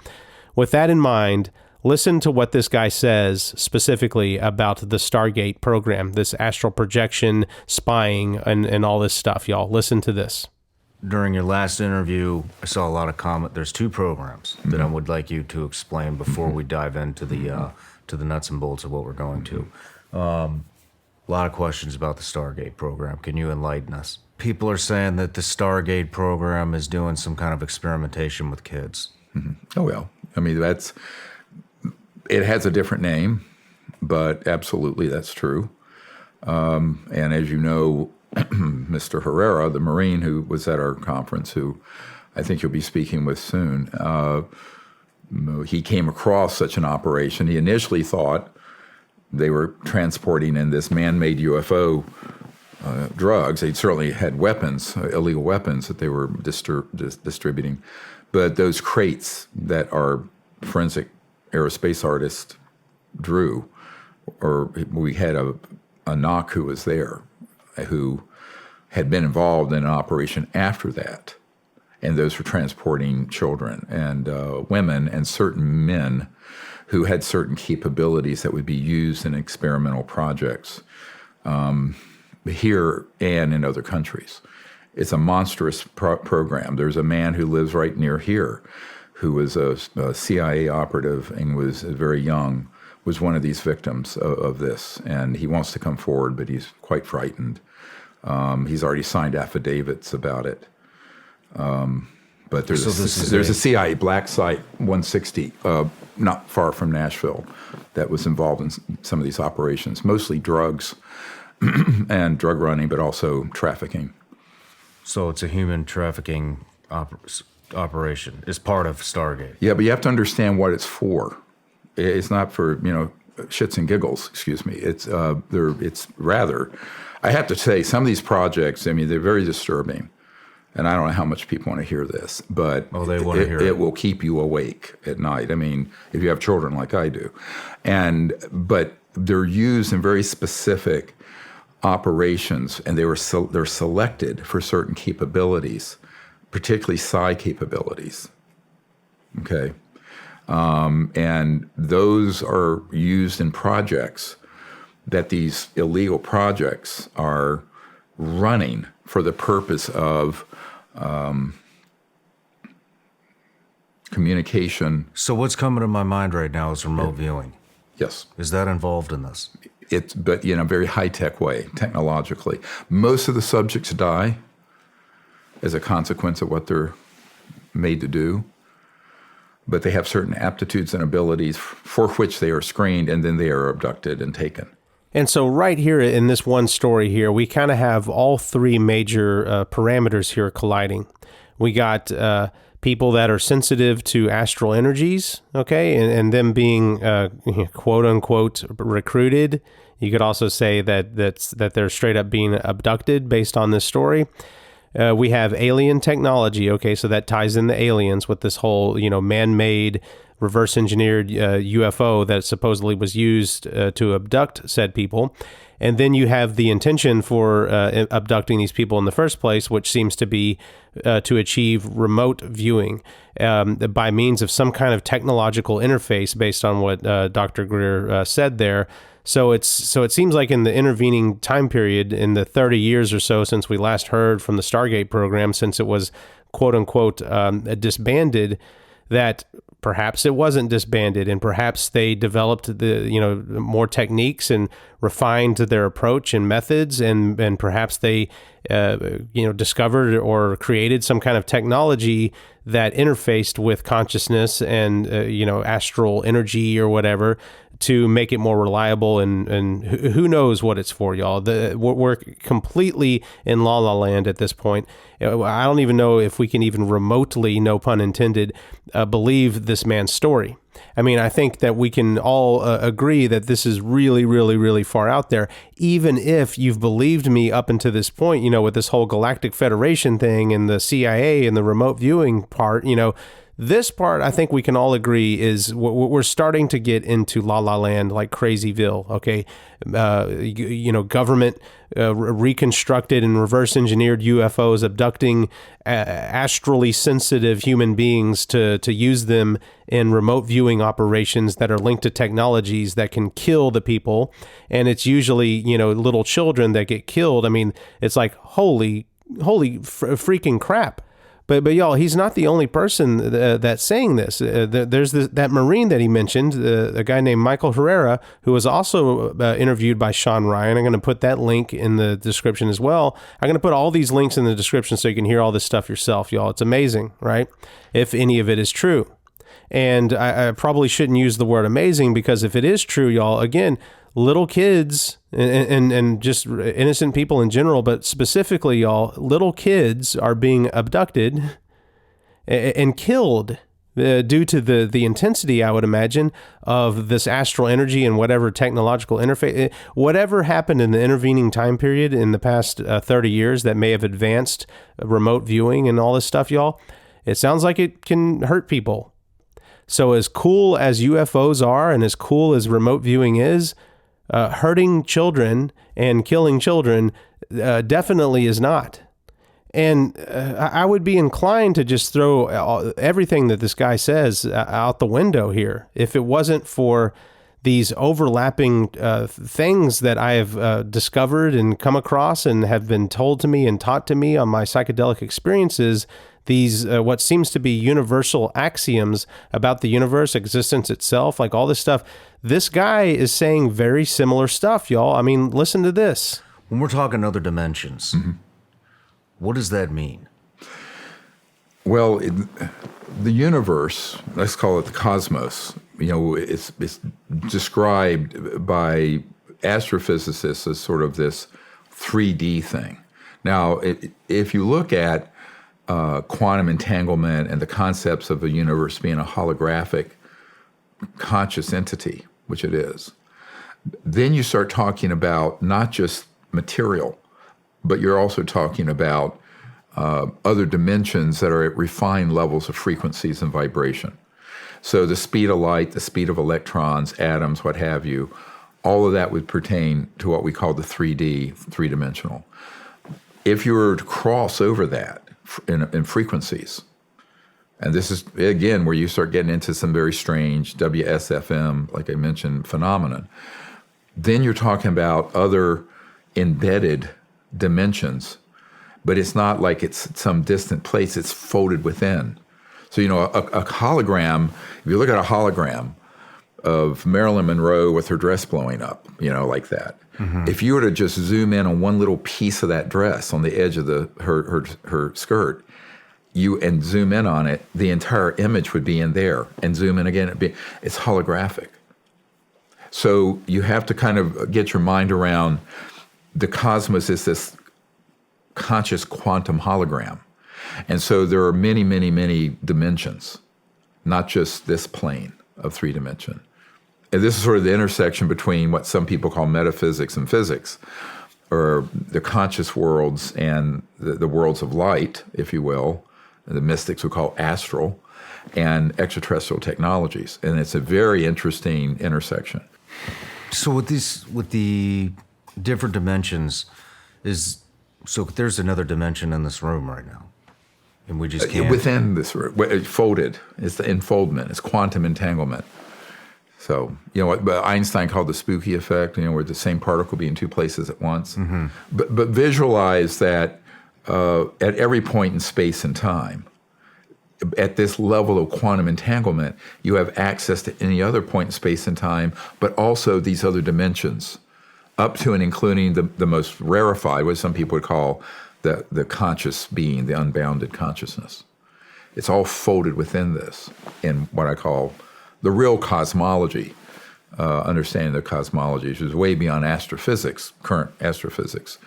With that in mind, listen to what this guy says specifically about the Stargate program, this astral projection, spying, and all this stuff, y'all. Listen to this. During your last interview, I saw a lot of comment. There's two programs that I would like you to explain before we dive into the nuts and bolts of what we're going to. A lot of questions about the Stargate program. Can you enlighten us? People are saying that the Stargate program is doing some kind of experimentation with kids. Oh, well, I mean, it has a different name, but absolutely that's true. And as you know, Mr. Herrera, the Marine who was at our conference, who I think you'll be speaking with soon, he came across such an operation. He initially thought they were transporting in this man-made UFO drugs. They certainly had weapons, illegal weapons that they were distributing. But those crates that our forensic aerospace artist drew, or we had a knock who was there, who had been involved in an operation after that. And those were transporting children and women and certain men who had certain capabilities that would be used in experimental projects here and in other countries. It's a monstrous program. There's a man who lives right near here who was a CIA operative and was very young, was one of these victims of this. And he wants to come forward, but he's quite frightened. He's already signed affidavits about it. But there's a CIA black site 160, not far from Nashville, that was involved in some of these operations, mostly drugs and drug running, but also trafficking. So it's a human trafficking operation. It's part of Stargate. Yeah, but you have to understand what it's for. It's not for, shits and giggles, excuse me. It's rather, I have to say, some of these projects, I mean, they're very disturbing. And I don't know how much people want to hear this, but it will keep you awake at night. I mean, if you have children like I do. But they're used in very specific operations, and they're selected for certain capabilities, particularly psi capabilities. Okay. And those are used in projects that these illegal projects are running for the purpose of communication. So what's coming to my mind right now is remote viewing. Yes. Is that involved in this? But in a very high-tech way, technologically. Most of the subjects die as a consequence of what they're made to do. But they have certain aptitudes and abilities for which they are screened, and then they are abducted and taken. And so right here in this one story here, we kind of have all three major parameters here colliding. We got people that are sensitive to astral energies, okay, and them being quote unquote recruited. You could also say that they're straight up being abducted based on this story. We have alien technology, okay, so that ties in the aliens with this whole, man-made, reverse-engineered UFO that supposedly was used to abduct said people. And then you have the intention for abducting these people in the first place, which seems to be to achieve remote viewing by means of some kind of technological interface based on what Dr. Greer said there. So it seems like in the intervening time period, in the 30 years or so since we last heard from the Stargate program, since it was quote unquote disbanded, that perhaps it wasn't disbanded, and perhaps they developed the more techniques and refined their approach and methods, and perhaps they discovered or created some kind of technology that interfaced with consciousness and astral energy or whatever to make it more reliable, and who knows what it's for, y'all. We're completely in la la land at this point. I don't even know if we can even remotely, no pun intended, believe this man's story. I mean, I think that we can all agree that this is really, really, really far out there. Even if you've believed me up until this point, with this whole Galactic Federation thing and the CIA and the remote viewing part, this part, I think we can all agree, is we're starting to get into La La Land, like Crazyville, okay? Government reconstructed and reverse engineered UFOs abducting astrally sensitive human beings to use them in remote viewing operations that are linked to technologies that can kill the people. And it's usually, little children that get killed. I mean, it's like, holy freaking crap. But y'all, he's not the only person that's saying this. There's that Marine that he mentioned, a guy named Michael Herrera, who was also interviewed by Shawn Ryan. I'm going to put that link in the description as well. I'm going to put all these links in the description so you can hear all this stuff yourself, y'all. It's amazing, right? If any of it is true. And I probably shouldn't use the word amazing, because if it is true, y'all, again, little kids and just innocent people in general, but specifically, y'all, little kids are being abducted and killed due to the intensity, I would imagine, of this astral energy and whatever technological interface, whatever happened in the intervening time period in the past 30 years that may have advanced remote viewing and all this stuff, y'all. It sounds like it can hurt people. So as cool as UFOs are and as cool as remote viewing is, hurting children and killing children definitely is not. And I would be inclined to just throw everything that this guy says out the window here if it wasn't for these overlapping things that I have discovered and come across and have been told to me and taught to me on my psychedelic experiences. These what seems to be universal axioms about the universe, existence itself, like all this stuff. This guy is saying very similar stuff, y'all. I mean, listen to this. When we're talking other dimensions, what does that mean? Well, the universe, let's call it the cosmos, it's described by astrophysicists as sort of this 3D thing. Now, if you look at quantum entanglement and the concepts of the universe being a holographic conscious entity, which it is, then you start talking about not just material, but you're also talking about other dimensions that are at refined levels of frequencies and vibration. So the speed of light, the speed of electrons, atoms, what have you, all of that would pertain to what we call the 3D, three-dimensional. If you were to cross over that in frequencies, and this is, again, where you start getting into some very strange WSFM, like I mentioned, phenomenon, then you're talking about other embedded dimensions, but it's not like it's some distant place, it's folded within. So, a hologram, if you look at a hologram of Marilyn Monroe with her dress blowing up, like that, if you were to just zoom in on one little piece of that dress on the edge of her skirt, and zoom in on it, the entire image would be in there, and zoom in again, it's holographic. So you have to kind of get your mind around the cosmos is this conscious quantum hologram. And so there are many, many, many dimensions, not just this plane of 3-dimension. And this is sort of the intersection between what some people call metaphysics and physics, or the conscious worlds and the worlds of light, if you will, the mystics would call astral, and extraterrestrial technologies. And it's a very interesting intersection. So with the different dimensions, there's another dimension in this room right now, and we just can't. Within this room, folded. It's the enfoldment. It's quantum entanglement. So, what Einstein called the spooky effect, where the same particle be in two places at once. But visualize that at every point in space and time, at this level of quantum entanglement, you have access to any other point in space and time, but also these other dimensions, up to and including the most rarefied, what some people would call the conscious being, the unbounded consciousness. It's all folded within this in what I call the real cosmology. understanding of cosmology, which is way beyond astrophysics, current astrophysics.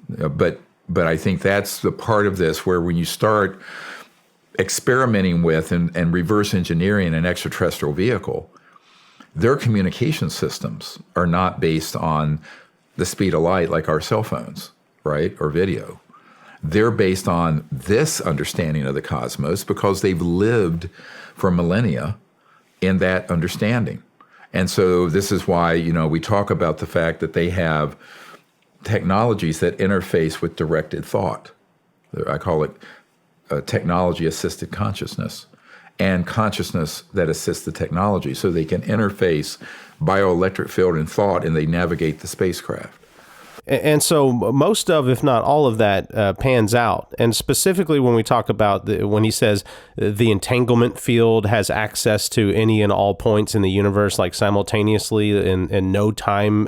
But I think that's the part of this where when you start experimenting with and reverse engineering an extraterrestrial vehicle, their communication systems are not based on the speed of light like our cell phones, right, or video. They're based on this understanding of the cosmos because they've lived for millennia in that understanding. And so this is why, we talk about the fact that they have technologies that interface with directed thought. I call it technology-assisted consciousness, and consciousness that assists the technology. So they can interface bioelectric field and thought, and they navigate the spacecraft. And so most of, if not all of that, pans out. And specifically when we talk about, when he says the entanglement field has access to any and all points in the universe, like simultaneously, and no time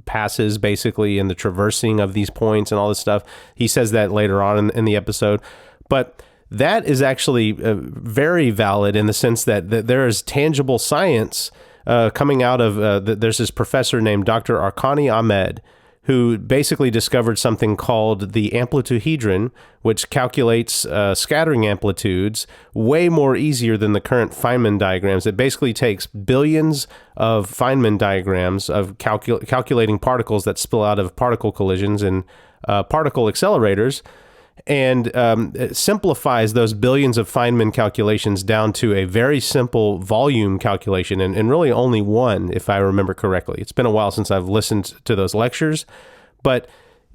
passes basically in the traversing of these points and all this stuff. He says that later on in the episode. But that is actually very valid in the sense that there is tangible science coming out of, there's this professor named Dr. Arkani Ahmed, who basically discovered something called the amplituhedron, which calculates scattering amplitudes way more easier than the current Feynman diagrams. It basically takes billions of Feynman diagrams of calculating particles that spill out of particle collisions and particle accelerators, and it simplifies those billions of Feynman calculations down to a very simple volume calculation, and really only one, if I remember correctly. It's been a while since I've listened to those lectures, but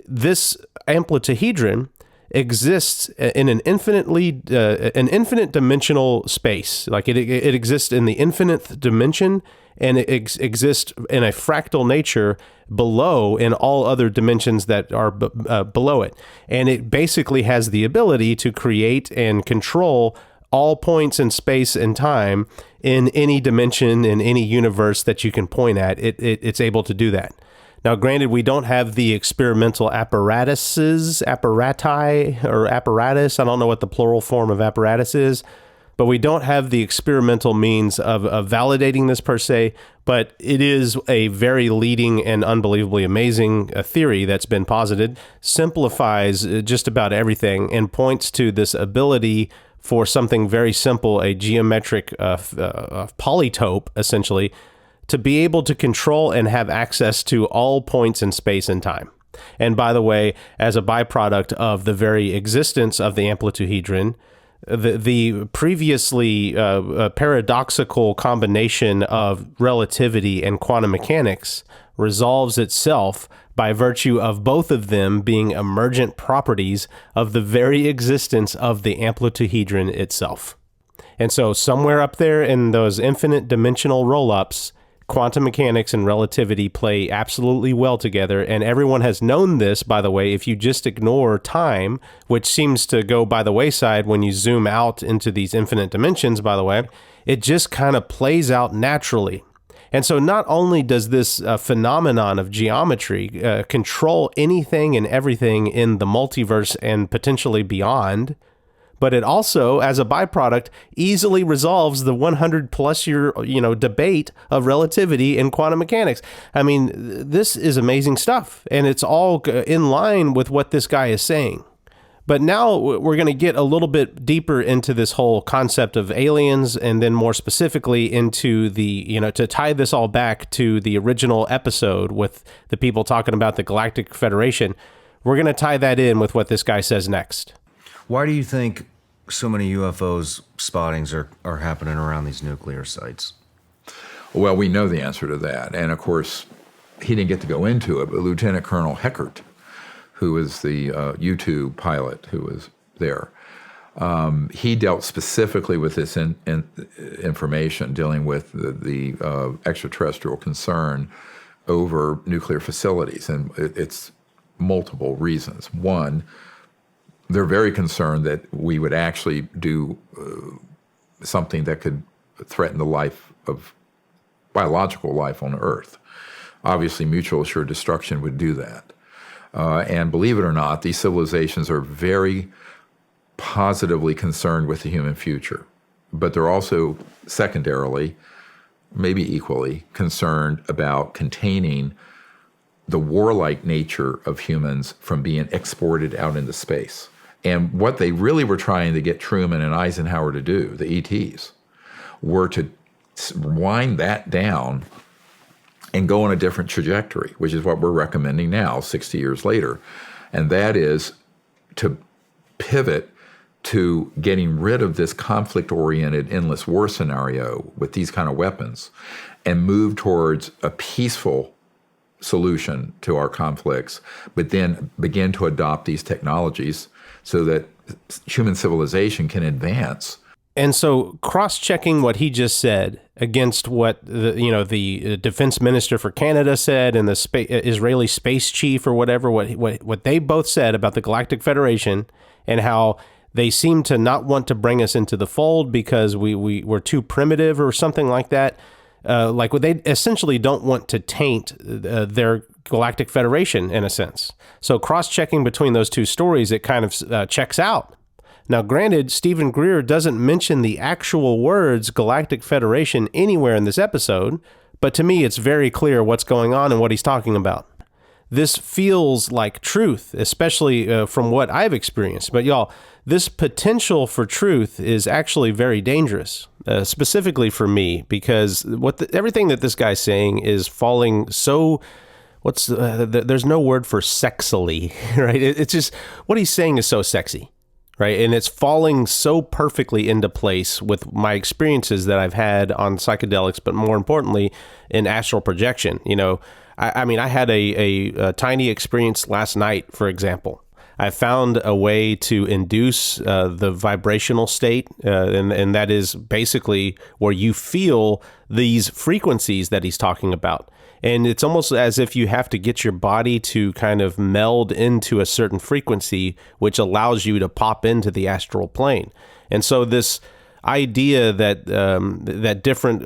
this amplituhedron exists in an infinite dimensional space. Like it exists in the infinite dimension, and it exists in a fractal nature below in all other dimensions that are below it. And it basically has the ability to create and control all points in space and time in any dimension, in any universe that you can point at. It's able to do that. Now, granted, we don't have the experimental apparatus. I don't know what the plural form of apparatus is, but we don't have the experimental means of validating this per se, but it is a very leading and unbelievably amazing theory that's been posited, simplifies just about everything, and points to this ability for something very simple, a geometric polytope, essentially, to be able to control and have access to all points in space and time. And by the way, as a byproduct of the very existence of the amplituhedron, the previously paradoxical combination of relativity and quantum mechanics resolves itself by virtue of both of them being emergent properties of the very existence of the amplituhedron itself. And so somewhere up there in those infinite dimensional roll-ups, quantum mechanics and relativity play absolutely well together, and everyone has known this, by the way. If you just ignore time, which seems to go by the wayside when you zoom out into these infinite dimensions, by the way, it just kind of plays out naturally. And so not only does this phenomenon of geometry control anything and everything in the multiverse and potentially beyond, but it also, as a byproduct, easily resolves the 100+ year, debate of relativity in quantum mechanics. I mean, this is amazing stuff, and it's all in line with what this guy is saying. But now we're going to get a little bit deeper into this whole concept of aliens, and then more specifically into the, to tie this all back to the original episode with the people talking about the Galactic Federation. We're going to tie that in with what this guy says next. Why do you think so many UFOs spottings are happening around these nuclear sites? Well, we know the answer to that. And of course, he didn't get to go into it, but Lieutenant Colonel Heckert, who was the U-2 pilot who was there, he dealt specifically with this information, dealing with the extraterrestrial concern over nuclear facilities. And it's multiple reasons. One, they're very concerned that we would actually do something that could threaten the life of biological life on Earth. Obviously, mutual assured destruction would do that. And believe it or not, these civilizations are very positively concerned with the human future. But they're also, secondarily, maybe equally, concerned about containing the warlike nature of humans from being exported out into space. And what they really were trying to get Truman and Eisenhower to do, the ETs, were to wind that down and go on a different trajectory, which is what we're recommending now, 60 years later. And that is to pivot to getting rid of this conflict-oriented endless war scenario with these kind of weapons and move towards a peaceful solution to our conflicts, but then begin to adopt these technologies so that human civilization can advance. And so cross-checking what he just said against what the defense minister for Canada said and the Israeli space chief or whatever, what they both said about the Galactic Federation and how they seem to not want to bring us into the fold because we're too primitive or something like that. They essentially don't want to taint their Galactic Federation in a sense. So cross-checking between those two stories, it kind of checks out. Now, granted, Stephen Greer doesn't mention the actual words Galactic Federation anywhere in this episode, but to me, it's very clear what's going on and what he's talking about. This feels like truth, especially from what I've experienced. But y'all, this potential for truth is actually very dangerous, specifically for me, because everything that this guy's saying is falling so... there's no word for sexily, right? It's just, what he's saying is so sexy, right? And it's falling so perfectly into place with my experiences that I've had on psychedelics, but more importantly, in astral projection. I had a tiny experience last night, for example. I found a way to induce the vibrational state, and that is basically where you feel these frequencies that he's talking about. And it's almost as if you have to get your body to kind of meld into a certain frequency, which allows you to pop into the astral plane. And so this idea that that different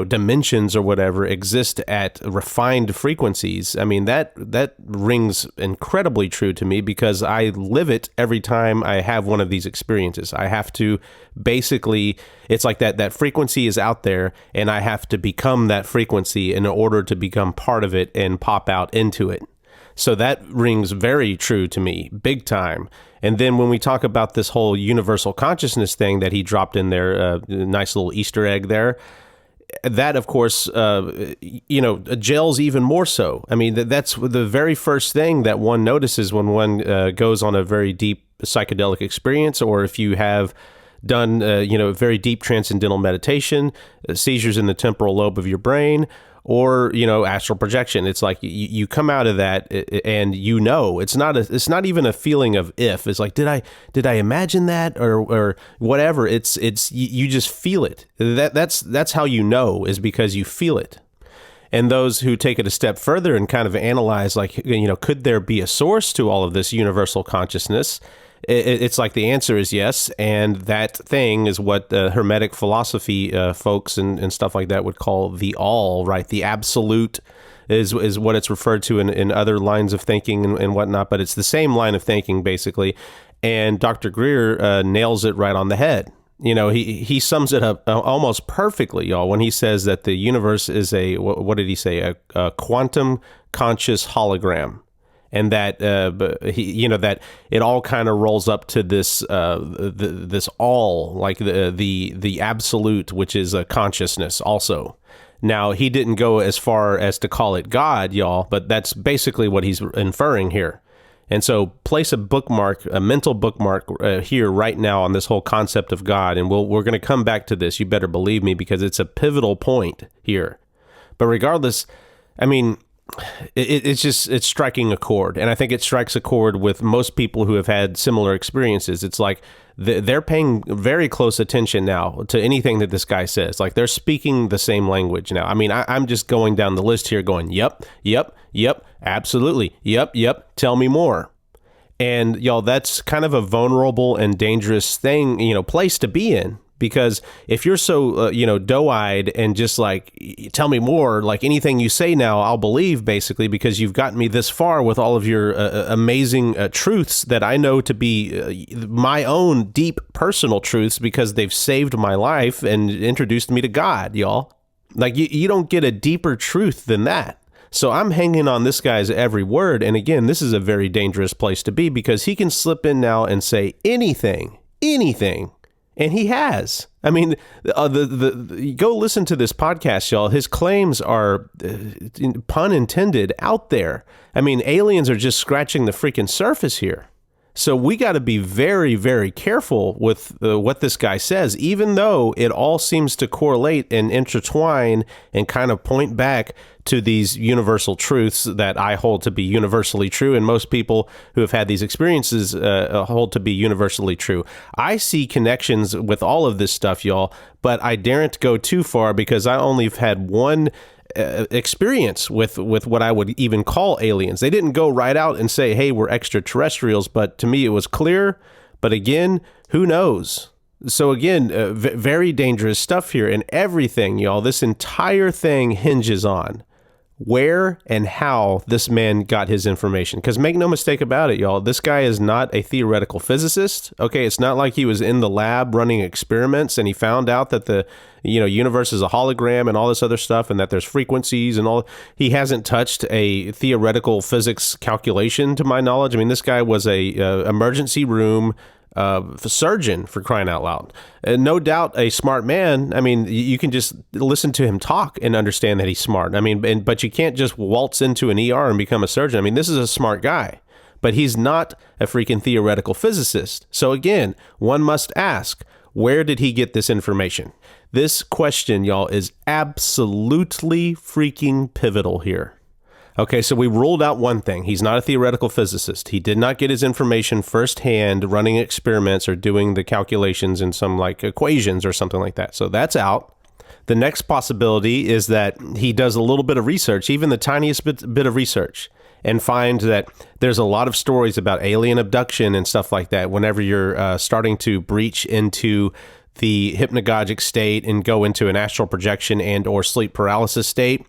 dimensions or whatever exist at refined frequencies, I mean, that rings incredibly true to me because I live it every time I have one of these experiences. I have to basically, it's like that frequency is out there and I have to become that frequency in order to become part of it and pop out into it. So that rings very true to me, big time. And then when we talk about this whole universal consciousness thing that he dropped in there, nice little Easter egg there, that, of course, gels even more so. I mean, that's the very first thing that one notices when one goes on a very deep psychedelic experience, or if you have done, very deep transcendental meditation, seizures in the temporal lobe of your brain, or, astral projection. It's like you come out of that and it's not even a feeling of if. It's like, did I imagine that or whatever? It's you just feel it. That's how you know, is because you feel it. And those who take it a step further and kind of analyze, could there be a source to all of this universal consciousness? It's like the answer is yes, and that thing is what the Hermetic philosophy folks and stuff like that would call the all, right? The absolute is what it's referred to in other lines of thinking and whatnot, but it's the same line of thinking, basically. And Dr. Greer nails it right on the head. He sums it up almost perfectly, y'all, when he says that the universe is what did he say? A quantum conscious hologram. And that that it all kind of rolls up to this this all, like the absolute, which is a consciousness also. Now, he didn't go as far as to call it God, y'all, but that's basically what he's inferring here. And so place a mental bookmark here right now on this whole concept of God, and we're going to come back to this. You better believe me, because it's a pivotal point here. But regardless, I mean, it's striking a chord, and I think it strikes a chord with most people who have had similar experiences. It's like they're paying very close attention now to anything that this guy says. Like, they're speaking the same language now. I mean, I'm just going down the list here going, yep, absolutely, yep, tell me more. And y'all, that's kind of a vulnerable and dangerous thing, place to be in. Because if you're so, doe-eyed and just like, tell me more, like anything you say now, I'll believe, basically, because you've gotten me this far with all of your amazing truths that I know to be my own deep personal truths because they've saved my life and introduced me to God, y'all. Like you don't get a deeper truth than that. So I'm hanging on this guy's every word. And again, this is a very dangerous place to be because he can slip in now and say anything. And he has. I mean, go listen to this podcast, y'all. His claims are, pun intended, out there. I mean, aliens are just scratching the freaking surface here. So we got to be very, very careful with what this guy says, even though it all seems to correlate and intertwine and kind of point back to these universal truths that I hold to be universally true. And most people who have had these experiences hold to be universally true. I see connections with all of this stuff, y'all, but I daren't go too far because I only have had one experience with what I would even call aliens. They didn't go right out and say, hey, we're extraterrestrials, but to me it was clear. But again, who knows? So again, very dangerous stuff here, and everything, y'all, this entire thing hinges on where and how this man got his information. Because make no mistake about it, y'all, this guy is not a theoretical physicist. Okay, it's not like he was in the lab running experiments and he found out that the universe is a hologram and all this other stuff, and that there's frequencies and all. He hasn't touched a theoretical physics calculation, to my knowledge. I mean, this guy was a emergency room surgeon, for crying out loud. No doubt a smart man. I mean, you can just listen to him talk and understand that he's smart. I mean, but you can't just waltz into an ER and become a surgeon. I mean, this is a smart guy, but he's not a freaking theoretical physicist. So again, one must ask, where did he get this information? This question, y'all, is absolutely freaking pivotal here. Okay, so we ruled out one thing. He's not a theoretical physicist. He did not get his information firsthand running experiments or doing the calculations in some like equations or something like that. So that's out. The next possibility is that he does a little bit of research, even the tiniest bit of research, and finds that there's a lot of stories about alien abduction and stuff like that whenever you're starting to breach into the hypnagogic state and go into an astral projection and or sleep paralysis state.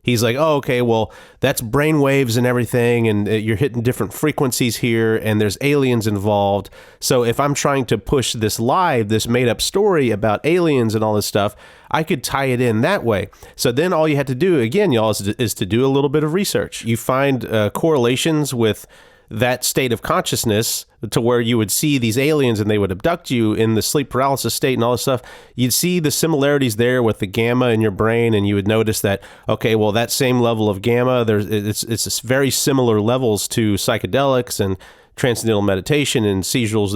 He's like, oh, okay, well, that's brainwaves and everything, and you're hitting different frequencies here, and there's aliens involved. So if I'm trying to push this made-up story about aliens and all this stuff, I could tie it in that way. So then all you have to do, again, y'all, is to do a little bit of research. You find correlations with that state of consciousness to where you would see these aliens and they would abduct you in the sleep paralysis state and all this stuff. You'd see the similarities there with the gamma in your brain, and you would notice that, okay, well, that same level of gamma, it's very similar levels to psychedelics and transcendental meditation and seizures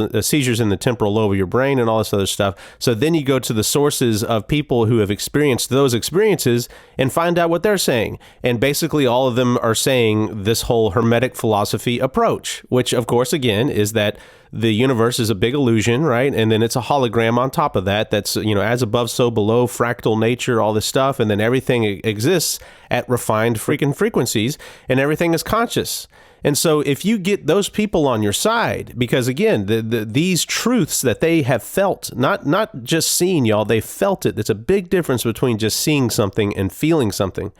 in the temporal lobe of your brain and all this other stuff. So then you go to the sources of people who have experienced those experiences and find out what they're saying. And basically all of them are saying this whole Hermetic philosophy approach, which of course, again, is that the universe is a big illusion, right? And then it's a hologram on top of that. That's, as above, so below, fractal nature, all this stuff. And then everything exists at refined freaking frequencies, and everything is conscious. And so if you get those people on your side, because again, these truths that they have felt, not just seen, y'all, they felt it. There's a big difference between just seeing something and feeling something.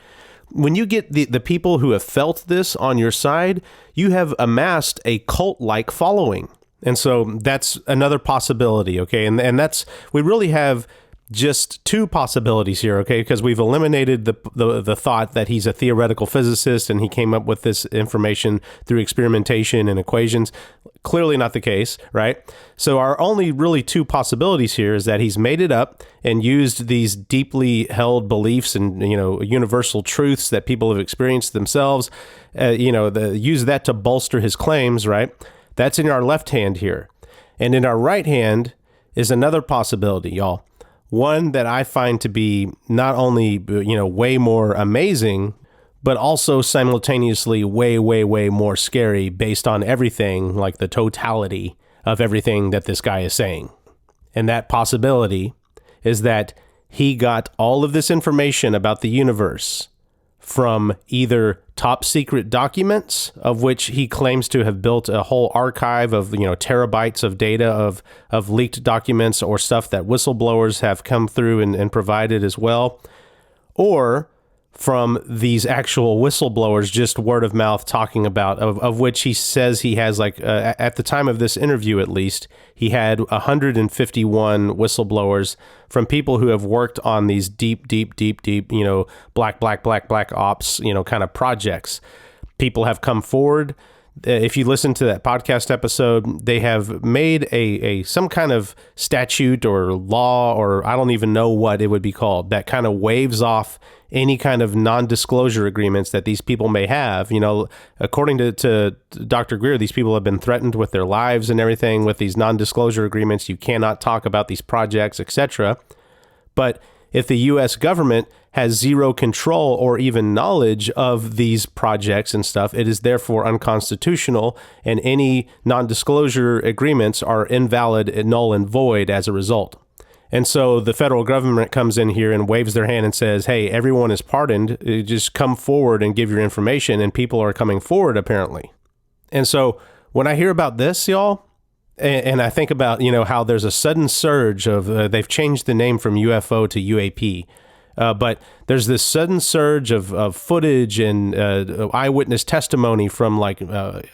When you get the people who have felt this on your side, you have amassed a cult-like following. And so that's another possibility, okay? And that's, we really have just two possibilities here, okay? Because we've eliminated the thought that he's a theoretical physicist and he came up with this information through experimentation and equations. Clearly not the case, right? So our only really two possibilities here is that he's made it up and used these deeply held beliefs and, universal truths that people have experienced themselves, use that to bolster his claims, right? That's in our left hand here. And in our right hand is another possibility, y'all. One that I find to be not only, way more amazing, but also simultaneously way, way, way more scary based on everything, like the totality of everything that this guy is saying. And that possibility is that he got all of this information about the universe from either top secret documents, of which he claims to have built a whole archive of, terabytes of data of leaked documents or stuff that whistleblowers have come through and provided as well, or from these actual whistleblowers, just word of mouth talking about, of which he says he has at the time of this interview, at least, he had 151 whistleblowers from people who have worked on these deep, black ops, kind of projects. People have come forward. If you listen to that podcast episode, they have made some kind of statute or law, or I don't even know what it would be called, that kind of waives off any kind of non-disclosure agreements that these people may have. According to Dr. Greer, these people have been threatened with their lives and everything with these non-disclosure agreements. You cannot talk about these projects, etc. But if the U.S. government has zero control or even knowledge of these projects and stuff, it is therefore unconstitutional, and any non-disclosure agreements are invalid, null and void as a result. And so the federal government comes in here and waves their hand and says, hey, everyone is pardoned. Just come forward and give your information. And people are coming forward, apparently. And so when I hear about this, y'all, and I think about, how there's a sudden surge of, they've changed the name from UFO to UAP. But there's this sudden surge of footage and eyewitness testimony from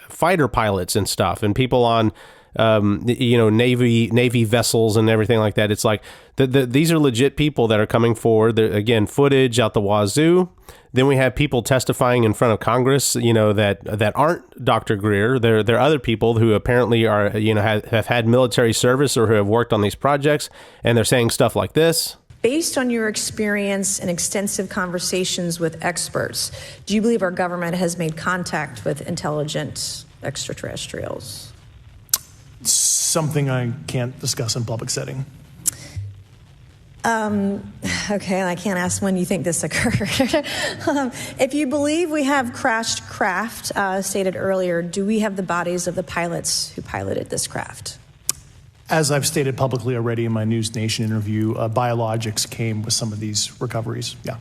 fighter pilots and stuff, and people on Navy vessels and everything like that. It's like these are legit people that are coming forward. Again, footage out the wazoo. Then we have people testifying in front of Congress, that aren't Dr. Greer. They're other people who apparently are, have had military service or who have worked on these projects, and they're saying stuff like this. Based on your experience and extensive conversations with experts, do you believe our government has made contact with intelligent extraterrestrials? Something I can't discuss in public setting. Okay, I can't ask when you think this occurred. If you believe we have crashed craft, stated earlier, do we have the bodies of the pilots who piloted this craft? As I've stated publicly already in my News Nation interview, biologics came with some of these recoveries, yeah.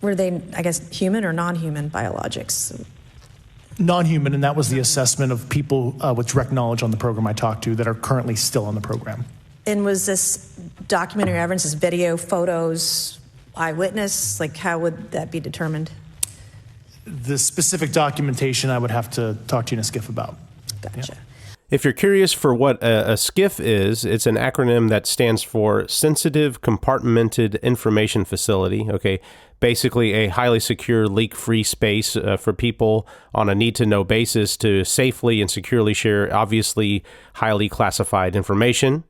Were they, I guess, human or non-human biologics? Non-human, and that was the assessment of people with direct knowledge on the program I talked to that are currently still on the program. And was this documentary evidence, this video, photos, eyewitness? How would that be determined? The specific documentation I would have to talk to you in a skiff about. Gotcha. Yeah. If you're curious for what a SCIF is, it's an acronym that stands for Sensitive Compartmented Information Facility. Okay, basically a highly secure, leak-free space for people on a need-to-know basis to safely and securely share obviously highly classified information.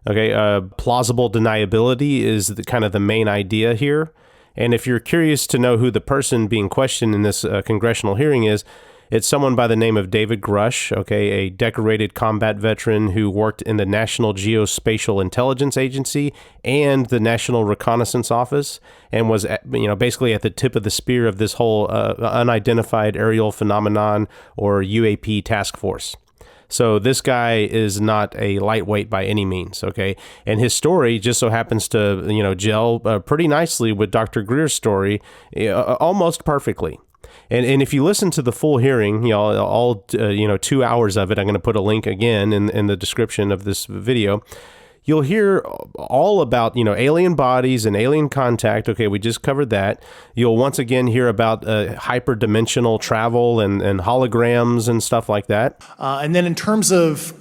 Okay, plausible deniability is kind of the main idea here. And if you're curious to know who the person being questioned in this congressional hearing is, it's someone by the name of David Grush, okay, a decorated combat veteran who worked in the National Geospatial Intelligence Agency and the National Reconnaissance Office, and was, basically at the tip of the spear of this whole unidentified aerial phenomenon, or UAP task force. So this guy is not a lightweight by any means, okay? And his story just so happens to, gel pretty nicely with Dr. Greer's story, almost perfectly. And if you listen to the full hearing, all 2 hours of it, I'm going to put a link again in the description of this video. You'll hear all about, alien bodies and alien contact. Okay, we just covered that. You'll once again hear about hyperdimensional travel and holograms and stuff like that. And then in terms of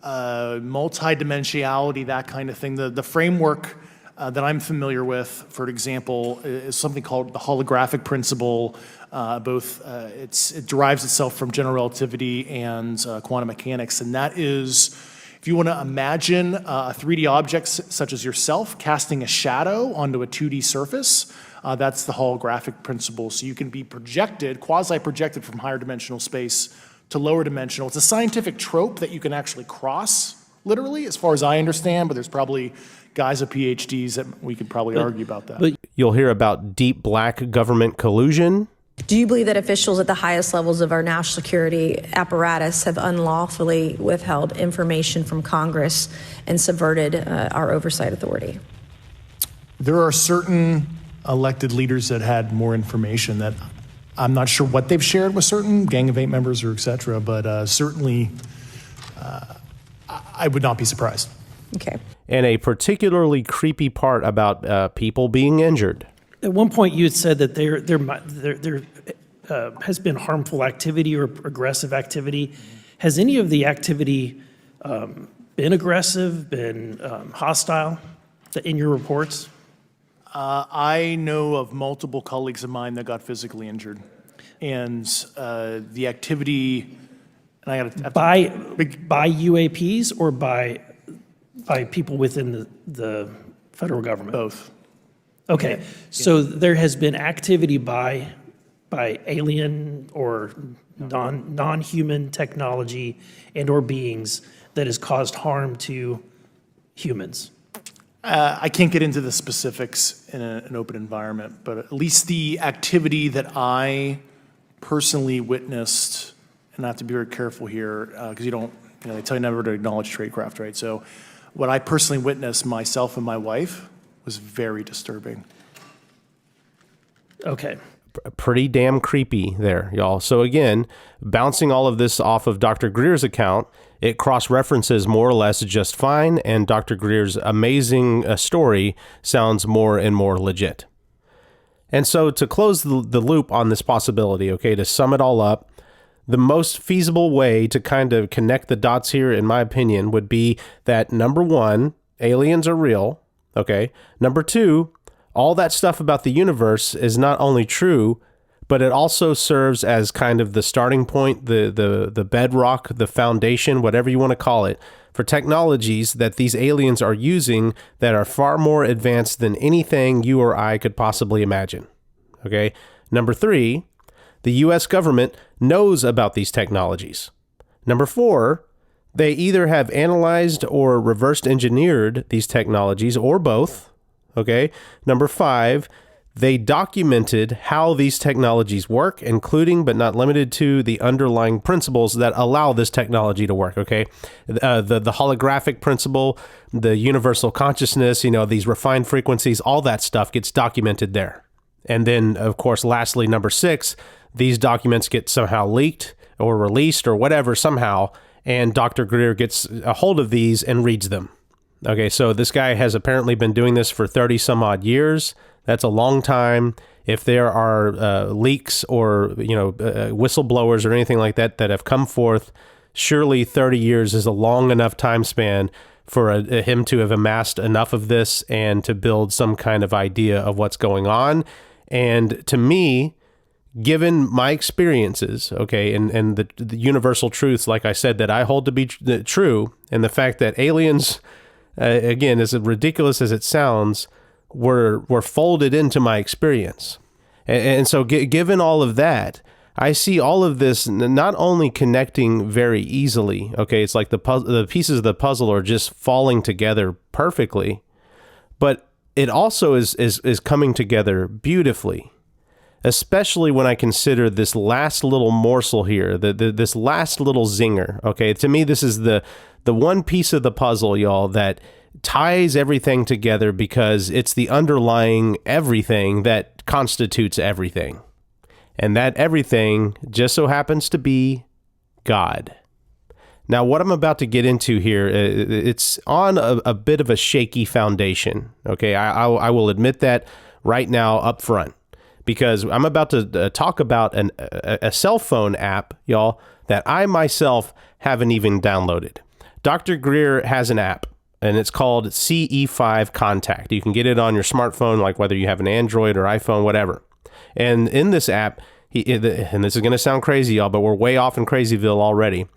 multidimensionality, that kind of thing, the framework that I'm familiar with, for example, is something called the holographic principle. It derives itself from general relativity and quantum mechanics, and that is, if you want to imagine a 3D object such as yourself casting a shadow onto a 2D surface, that's the holographic principle. So you can be projected, quasi-projected from higher dimensional space to lower dimensional. It's a scientific trope that you can actually cross, literally, as far as I understand, but there's probably guys with PhDs that we could probably argue about that. But you'll hear about deep black government collusion. Do you believe that officials at the highest levels of our national security apparatus have unlawfully withheld information from Congress and subverted our oversight authority? There are certain elected leaders that had more information that I'm not sure what they've shared with certain Gang of Eight members or et cetera, but certainly I would not be surprised. Okay. and a particularly creepy part about people being injured. At one point, you had said that there has been harmful activity or aggressive activity. Has any of the activity been aggressive, been hostile in your reports? I know of multiple colleagues of mine that got physically injured. And the activity, and I got by UAPs or by people within the federal government? Both. Okay, so there has been activity by alien or non-human technology and or beings that has caused harm to humans. I can't get into the specifics in an open environment, but at least the activity that I personally witnessed, and I have to be very careful here because they tell you never to acknowledge tradecraft, right? So what I personally witnessed myself and my wife was very disturbing. Okay. Pretty damn creepy there, y'all. So again, bouncing all of this off of Dr. Greer's account, it cross-references more or less just fine, and Dr. Greer's amazing story sounds more and more legit. And so to close the loop on this possibility, okay, to sum it all up, the most feasible way to kind of connect the dots here, in my opinion, would be that number one, aliens are real, okay? Number two, all that stuff about the universe is not only true, but it also serves as kind of the starting point, the bedrock, the foundation, whatever you want to call it, for technologies that these aliens are using that are far more advanced than anything you or I could possibly imagine. Okay? Number three, the U.S. government knows about these technologies. Number four, they either have analyzed or reversed engineered these technologies or both. Okay? Number five, they documented how these technologies work, including but not limited to the underlying principles that allow this technology to work, okay? The holographic principle, the universal consciousness, these refined frequencies, all that stuff gets documented there. And then, of course, lastly, number six, these documents get somehow leaked or released or whatever somehow, and Dr. Greer gets a hold of these and reads them. Okay, so this guy has apparently been doing this for 30 some odd years. That's a long time. If there are leaks or, whistleblowers or anything like that have come forth, surely 30 years is a long enough time span for him to have amassed enough of this and to build some kind of idea of what's going on. And to me, given my experiences, okay, and the universal truths, like I said, that I hold to be true, and the fact that aliens, again, as ridiculous as it sounds, were folded into my experience. And so given all of that, I see all of this not only connecting very easily, okay, it's like the pieces of the puzzle are just falling together perfectly, but it also is coming together beautifully, especially when I consider this last little morsel here, this last little zinger, okay? To me, this is the one piece of the puzzle, y'all, that ties everything together because it's the underlying everything that constitutes everything. And that everything just so happens to be God. Now, what I'm about to get into here, it's on a bit of a shaky foundation. Okay, I will admit that right now up front, because I'm about to talk about a cell phone app, y'all, that I myself haven't even downloaded. Dr. Greer has an app, and it's called CE5 Contact. You can get it on your smartphone, like whether you have an Android or iPhone, whatever. And in this app, and this is going to sound crazy, y'all, but we're way off in Crazyville already.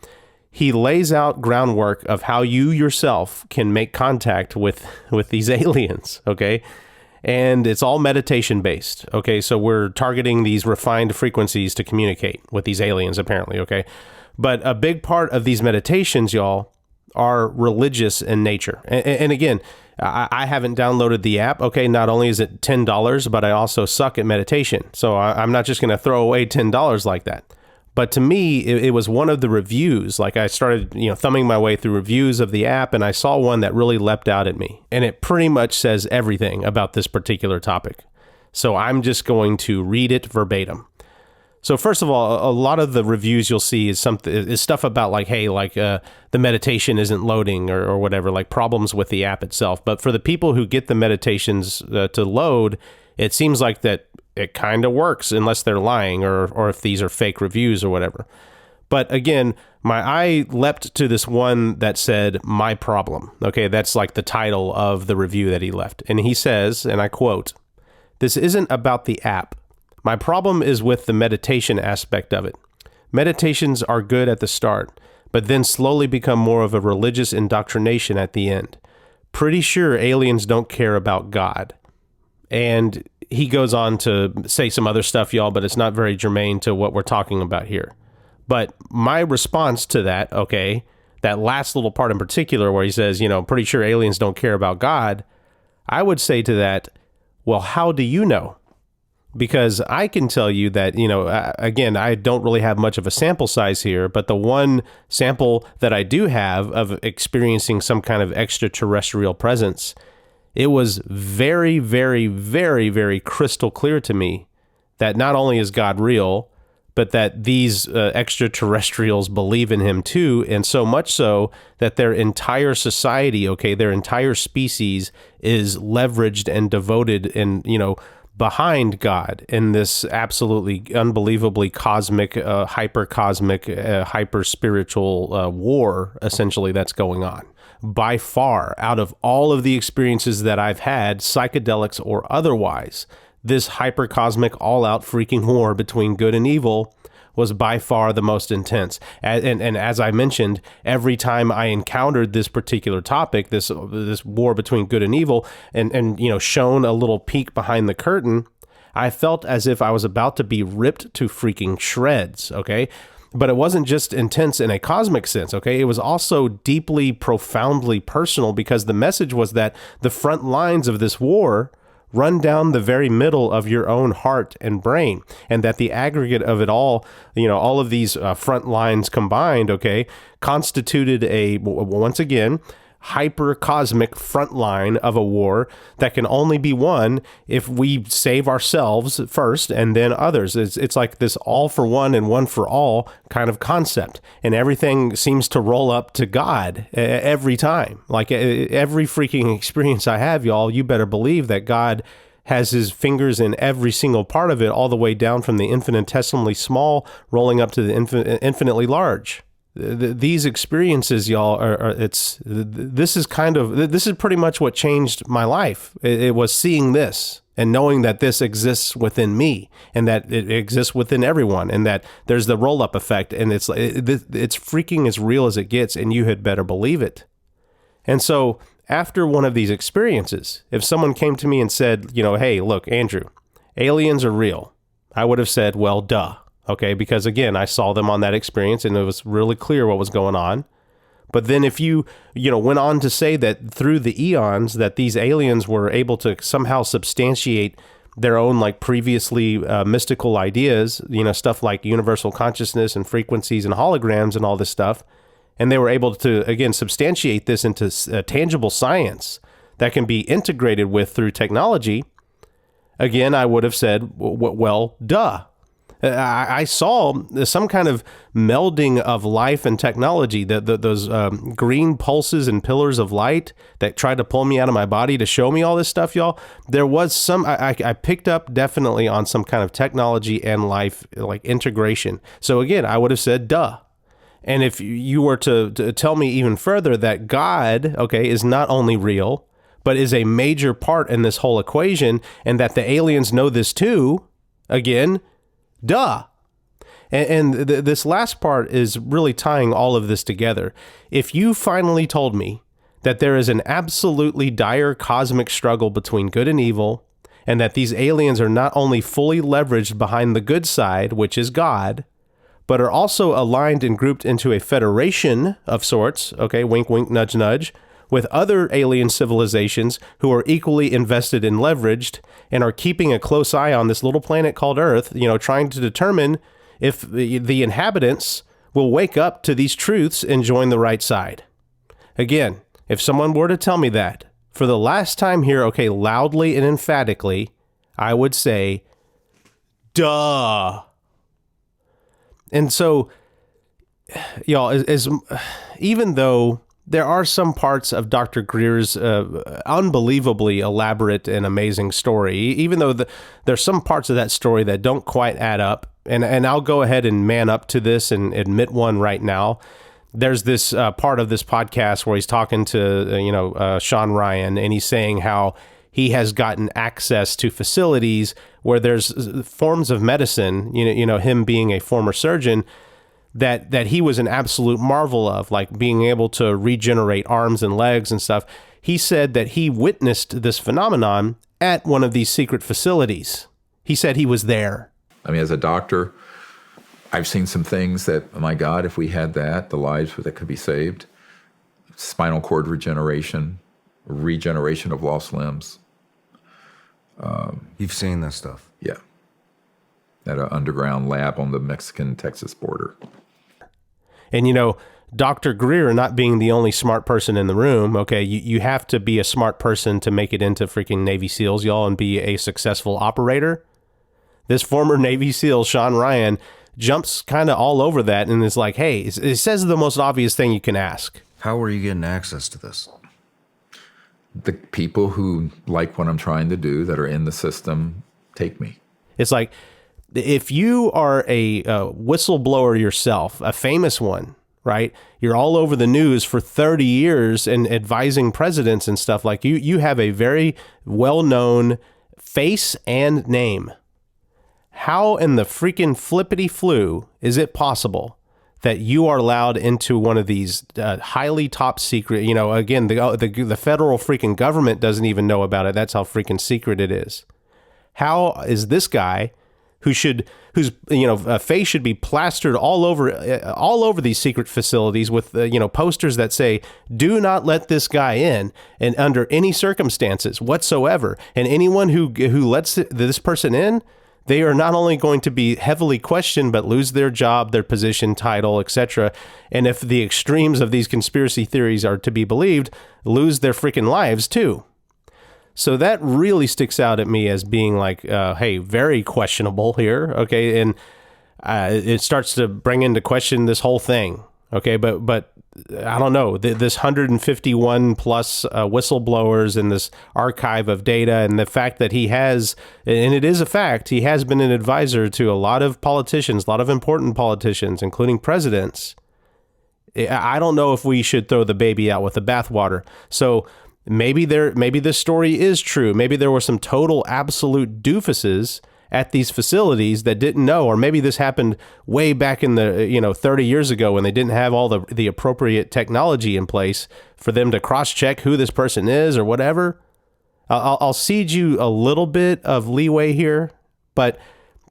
He lays out groundwork of how you yourself can make contact with these aliens, okay? And it's all meditation based, okay? So we're targeting these refined frequencies to communicate with these aliens, apparently, okay? But a big part of these meditations, y'all, are religious in nature. And again, I haven't downloaded the app. Okay, not only is it $10, but I also suck at meditation. So I'm not just going to throw away $10 like that. But to me, it was one of the reviews. Like I started, thumbing my way through reviews of the app, and I saw one that really leapt out at me. And it pretty much says everything about this particular topic. So I'm just going to read it verbatim. So first of all, a lot of the reviews you'll see is stuff about like, hey, like the meditation isn't loading or whatever, like problems with the app itself. But for the people who get the meditations to load, it seems like that it kind of works unless they're lying or if these are fake reviews or whatever. But again, my eye leapt to this one that said, "My problem." Okay, that's like the title of the review that he left. And he says, and I quote, "This isn't about the app. My problem is with the meditation aspect of it. Meditations are good at the start, but then slowly become more of a religious indoctrination at the end. Pretty sure aliens don't care about God." And he goes on to say some other stuff, y'all, but it's not very germane to what we're talking about here. But my response to that, okay, that last little part in particular where he says, pretty sure aliens don't care about God, I would say to that, well, how do you know? Because I can tell you that, again, I don't really have much of a sample size here, but the one sample that I do have of experiencing some kind of extraterrestrial presence, it was very, very, very, very crystal clear to me that not only is God real, but that these extraterrestrials believe in him too, and so much so that their entire society, okay, their entire species is leveraged and devoted and, behind God in this absolutely unbelievably cosmic, hyper-cosmic, hyper-spiritual war, essentially, that's going on. By far, out of all of the experiences that I've had, psychedelics or otherwise, this hyper-cosmic, all-out freaking war between good and evil was by far the most intense. And as I mentioned, every time I encountered this particular topic, this war between good and evil, and shown a little peek behind the curtain, I felt as if I was about to be ripped to freaking shreds, okay? But it wasn't just intense in a cosmic sense, okay? It was also deeply, profoundly personal, because the message was that the front lines of this war run down the very middle of your own heart and brain, and that the aggregate of it all, all of these front lines combined, okay, constituted once again, hyper-cosmic front line of a war that can only be won if we save ourselves first and then others. It's like this all for one and one for all kind of concept, and everything seems to roll up to God every time. Like every freaking experience I have, y'all, you better believe that God has his fingers in every single part of it, all the way down from the infinitesimally small rolling up to the infinitely large. These experiences, y'all, this is pretty much what changed my life. It was seeing this and knowing that this exists within me, and that it exists within everyone, and that there's the roll-up effect, and it's freaking as real as it gets, and you had better believe it. And so after one of these experiences, if someone came to me and said, hey, look, Andrew, aliens are real, I would have said, well, duh. Okay, because again, I saw them on that experience and it was really clear what was going on. But then if you went on to say that through the eons that these aliens were able to somehow substantiate their own like previously mystical ideas, stuff like universal consciousness and frequencies and holograms and all this stuff, and they were able to, again, substantiate this into tangible science that can be integrated with through technology, again, I would have said, well, duh. I saw some kind of melding of life and technology, those green pulses and pillars of light that tried to pull me out of my body to show me all this stuff, y'all. There was some, I picked up definitely on some kind of technology and life, like integration. So again, I would have said, duh. And if you were to tell me even further that God, okay, is not only real, but is a major part in this whole equation, and that the aliens know this too, again, duh. And this last part is really tying all of this together. If you finally told me that there is an absolutely dire cosmic struggle between good and evil, and that these aliens are not only fully leveraged behind the good side, which is God, but are also aligned and grouped into a federation of sorts, okay, wink, wink, nudge, nudge, with other alien civilizations who are equally invested and leveraged and are keeping a close eye on this little planet called Earth, trying to determine if the inhabitants will wake up to these truths and join the right side. Again, if someone were to tell me that, for the last time here, okay, loudly and emphatically, I would say, duh. And so, y'all, even though there are some parts of Dr. Greer's unbelievably elaborate and amazing story, even though there's some parts of that story that don't quite add up, and I'll go ahead and man up to this and admit one right now. There's this part of this podcast where he's talking to, Shawn Ryan, and he's saying how he has gotten access to facilities where there's forms of medicine, him being a former surgeon, that he was an absolute marvel of, like being able to regenerate arms and legs and stuff. He said that he witnessed this phenomenon at one of these secret facilities. He said he was there. I mean, as a doctor, I've seen some things that, oh my God, if we had that, the lives that could be saved. Spinal cord regeneration of lost limbs. You've seen this stuff? Yeah. At an underground lab on the Mexican-Texas border. And, Dr. Greer not being the only smart person in the room, okay, you have to be a smart person to make it into freaking Navy SEALs, y'all, and be a successful operator. This former Navy SEAL, Shawn Ryan, jumps kind of all over that and is like, hey, it says the most obvious thing you can ask. How are you getting access to this? The people who like what I'm trying to do that are in the system take me. It's like, if you are a whistleblower yourself, a famous one, right? You're all over the news for 30 years and advising presidents and stuff. Like you have a very well-known face and name. How in the freaking flippity flu is it possible that you are allowed into one of these highly top secret, again, the federal freaking government doesn't even know about it. That's how freaking secret it is. How is this guy whose face should be plastered all over these secret facilities with posters that say, "Do not let this guy in," and under any circumstances whatsoever. And anyone who lets this person in, they are not only going to be heavily questioned, but lose their job, their position, title, etc. And if the extremes of these conspiracy theories are to be believed, lose their freaking lives too. So that really sticks out at me as being like, hey, very questionable here. Okay. And it starts to bring into question this whole thing. Okay. But I don't know, this 151 plus whistleblowers and this archive of data, and the fact that he has, and it is a fact, he has been an advisor to a lot of politicians, a lot of important politicians, including presidents. I don't know if we should throw the baby out with the bathwater. So maybe this story is true. Maybe there were some total absolute doofuses at these facilities that didn't know, or maybe this happened way back in the 30 years ago when they didn't have all the appropriate technology in place for them to cross-check who this person is or whatever. I'll cede you a little bit of leeway here, but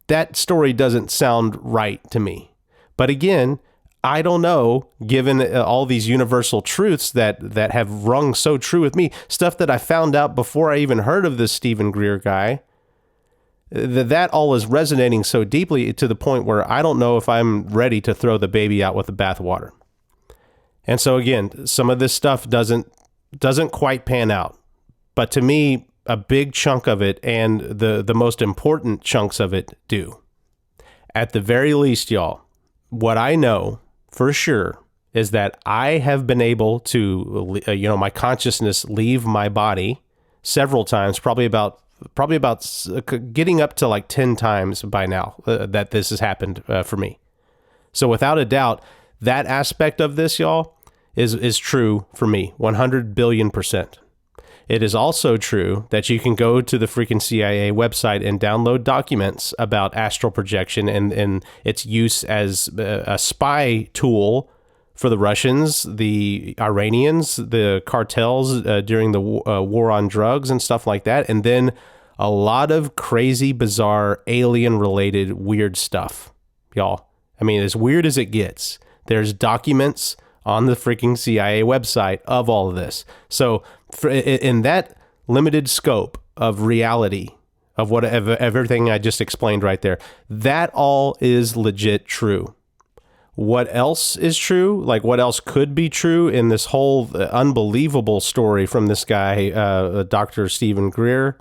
that story doesn't sound right to me. But again, I don't know, given all these universal truths that have rung so true with me, stuff that I found out before I even heard of this Stephen Greer guy, that all is resonating so deeply to the point where I don't know if I'm ready to throw the baby out with the bathwater. And so again, some of this stuff doesn't quite pan out. But to me, a big chunk of it, and the most important chunks of it, do. At the very least, y'all, what I know for sure is that I have been able to, my consciousness leave my body several times, probably about getting up to like 10 times by now that this has happened for me. So without a doubt, that aspect of this, y'all, is true for me, 100 billion %. It is also true that you can go to the freaking CIA website and download documents about astral projection and its use as a spy tool for the Russians, the Iranians, the cartels during the war on drugs and stuff like that. And then a lot of crazy, bizarre, alien-related weird stuff, y'all. I mean, as weird as it gets, there's documents on the freaking CIA website of all of this. So in that limited scope of reality, of everything I just explained right there, that all is legit true. What else is true? Like, what else could be true in this whole unbelievable story from this guy, Dr. Stephen Greer?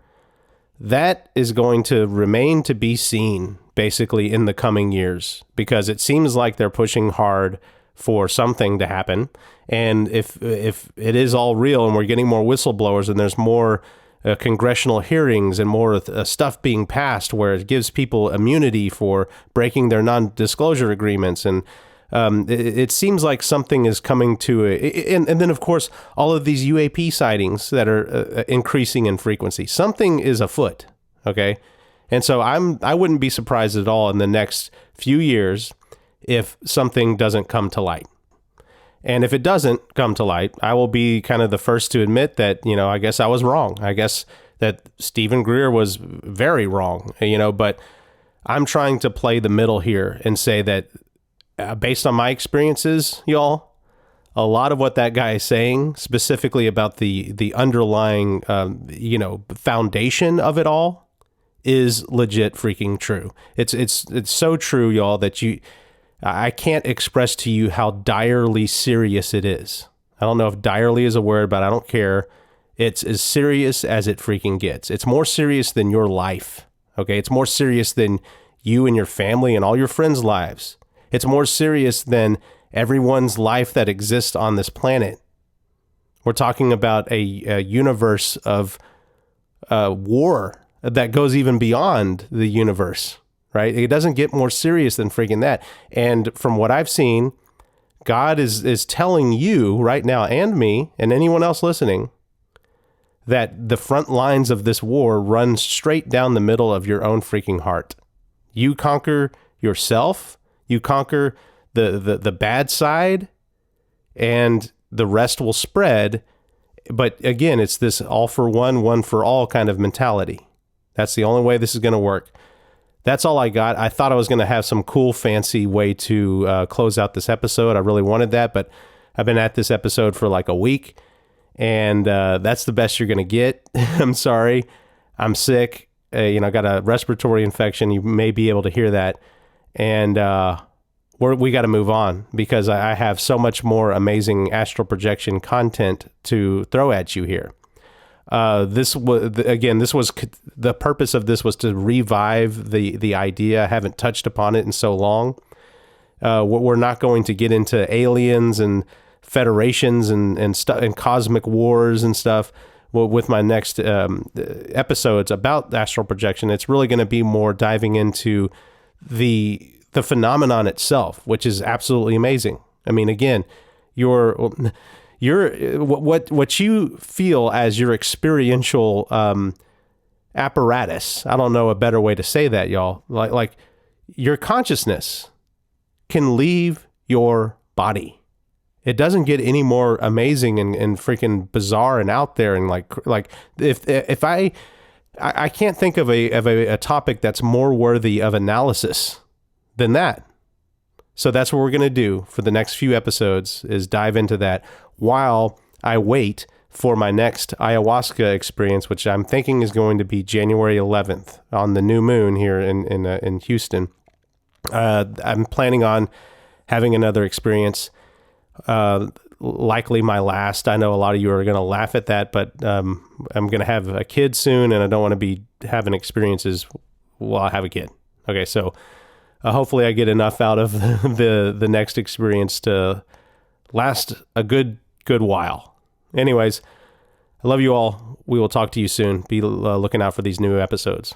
That is going to remain to be seen, basically in the coming years, because it seems like they're pushing hard for something to happen. And if it is all real and we're getting more whistleblowers and there's more congressional hearings and more stuff being passed where it gives people immunity for breaking their non-disclosure agreements, and it seems like something is coming to and then of course all of these UAP sightings that are increasing in frequency. Something is afoot, okay? And so I wouldn't be surprised at all in the next few years if something doesn't come to light. And if it doesn't come to light, I will be kind of the first to admit that, I guess I was wrong. I guess that Stephen Greer was very wrong, but I'm trying to play the middle here and say that based on my experiences, y'all, a lot of what that guy is saying, specifically about the underlying, foundation of it all, is legit freaking true. It's so true, y'all, that I can't express to you how direly serious it is. I don't know if direly is a word, but I don't care. It's as serious as it freaking gets. It's more serious than your life, okay? It's more serious than you and your family and all your friends' lives. It's more serious than everyone's life that exists on this planet. We're talking about a universe of war that goes even beyond the universe. Right? It doesn't get more serious than freaking that. And from what I've seen, God is telling you right now, and me and anyone else listening, that the front lines of this war run straight down the middle of your own freaking heart. You conquer yourself, you conquer the bad side, and the rest will spread. But again, it's this all for one, one for all kind of mentality. That's the only way this is going to work. That's all I got. I thought I was going to have some cool, fancy way to close out this episode. I really wanted that, but I've been at this episode for like a week, and that's the best you're going to get. I'm sorry. I'm sick. I got a respiratory infection. You may be able to hear that. And we got to move on, because I have so much more amazing astral projection content to throw at you here. This was the purpose of this was to revive the idea. I haven't touched upon it in so long. We're not going to get into aliens and federations and stuff and cosmic wars and stuff. Well, with my next episodes about astral projection, it's really going to be more diving into the phenomenon itself, which is absolutely amazing. I mean, again, what you feel as your experiential apparatus. I don't know a better way to say that, y'all. Like your consciousness can leave your body. It doesn't get any more amazing and freaking bizarre and out there. And like if I can't think of a topic that's more worthy of analysis than that. So that's what we're going to do for the next few episodes, is dive into that while I wait for my next ayahuasca experience, which I'm thinking is going to be January 11th on the new moon here in Houston. I'm planning on having another experience, likely my last. I know a lot of you are going to laugh at that, but I'm going to have a kid soon, and I don't want to be having experiences while I have a kid. Okay, so hopefully I get enough out of the next experience to last a good while. Anyways, I love you all. We will talk to you soon. Be looking out for these new episodes.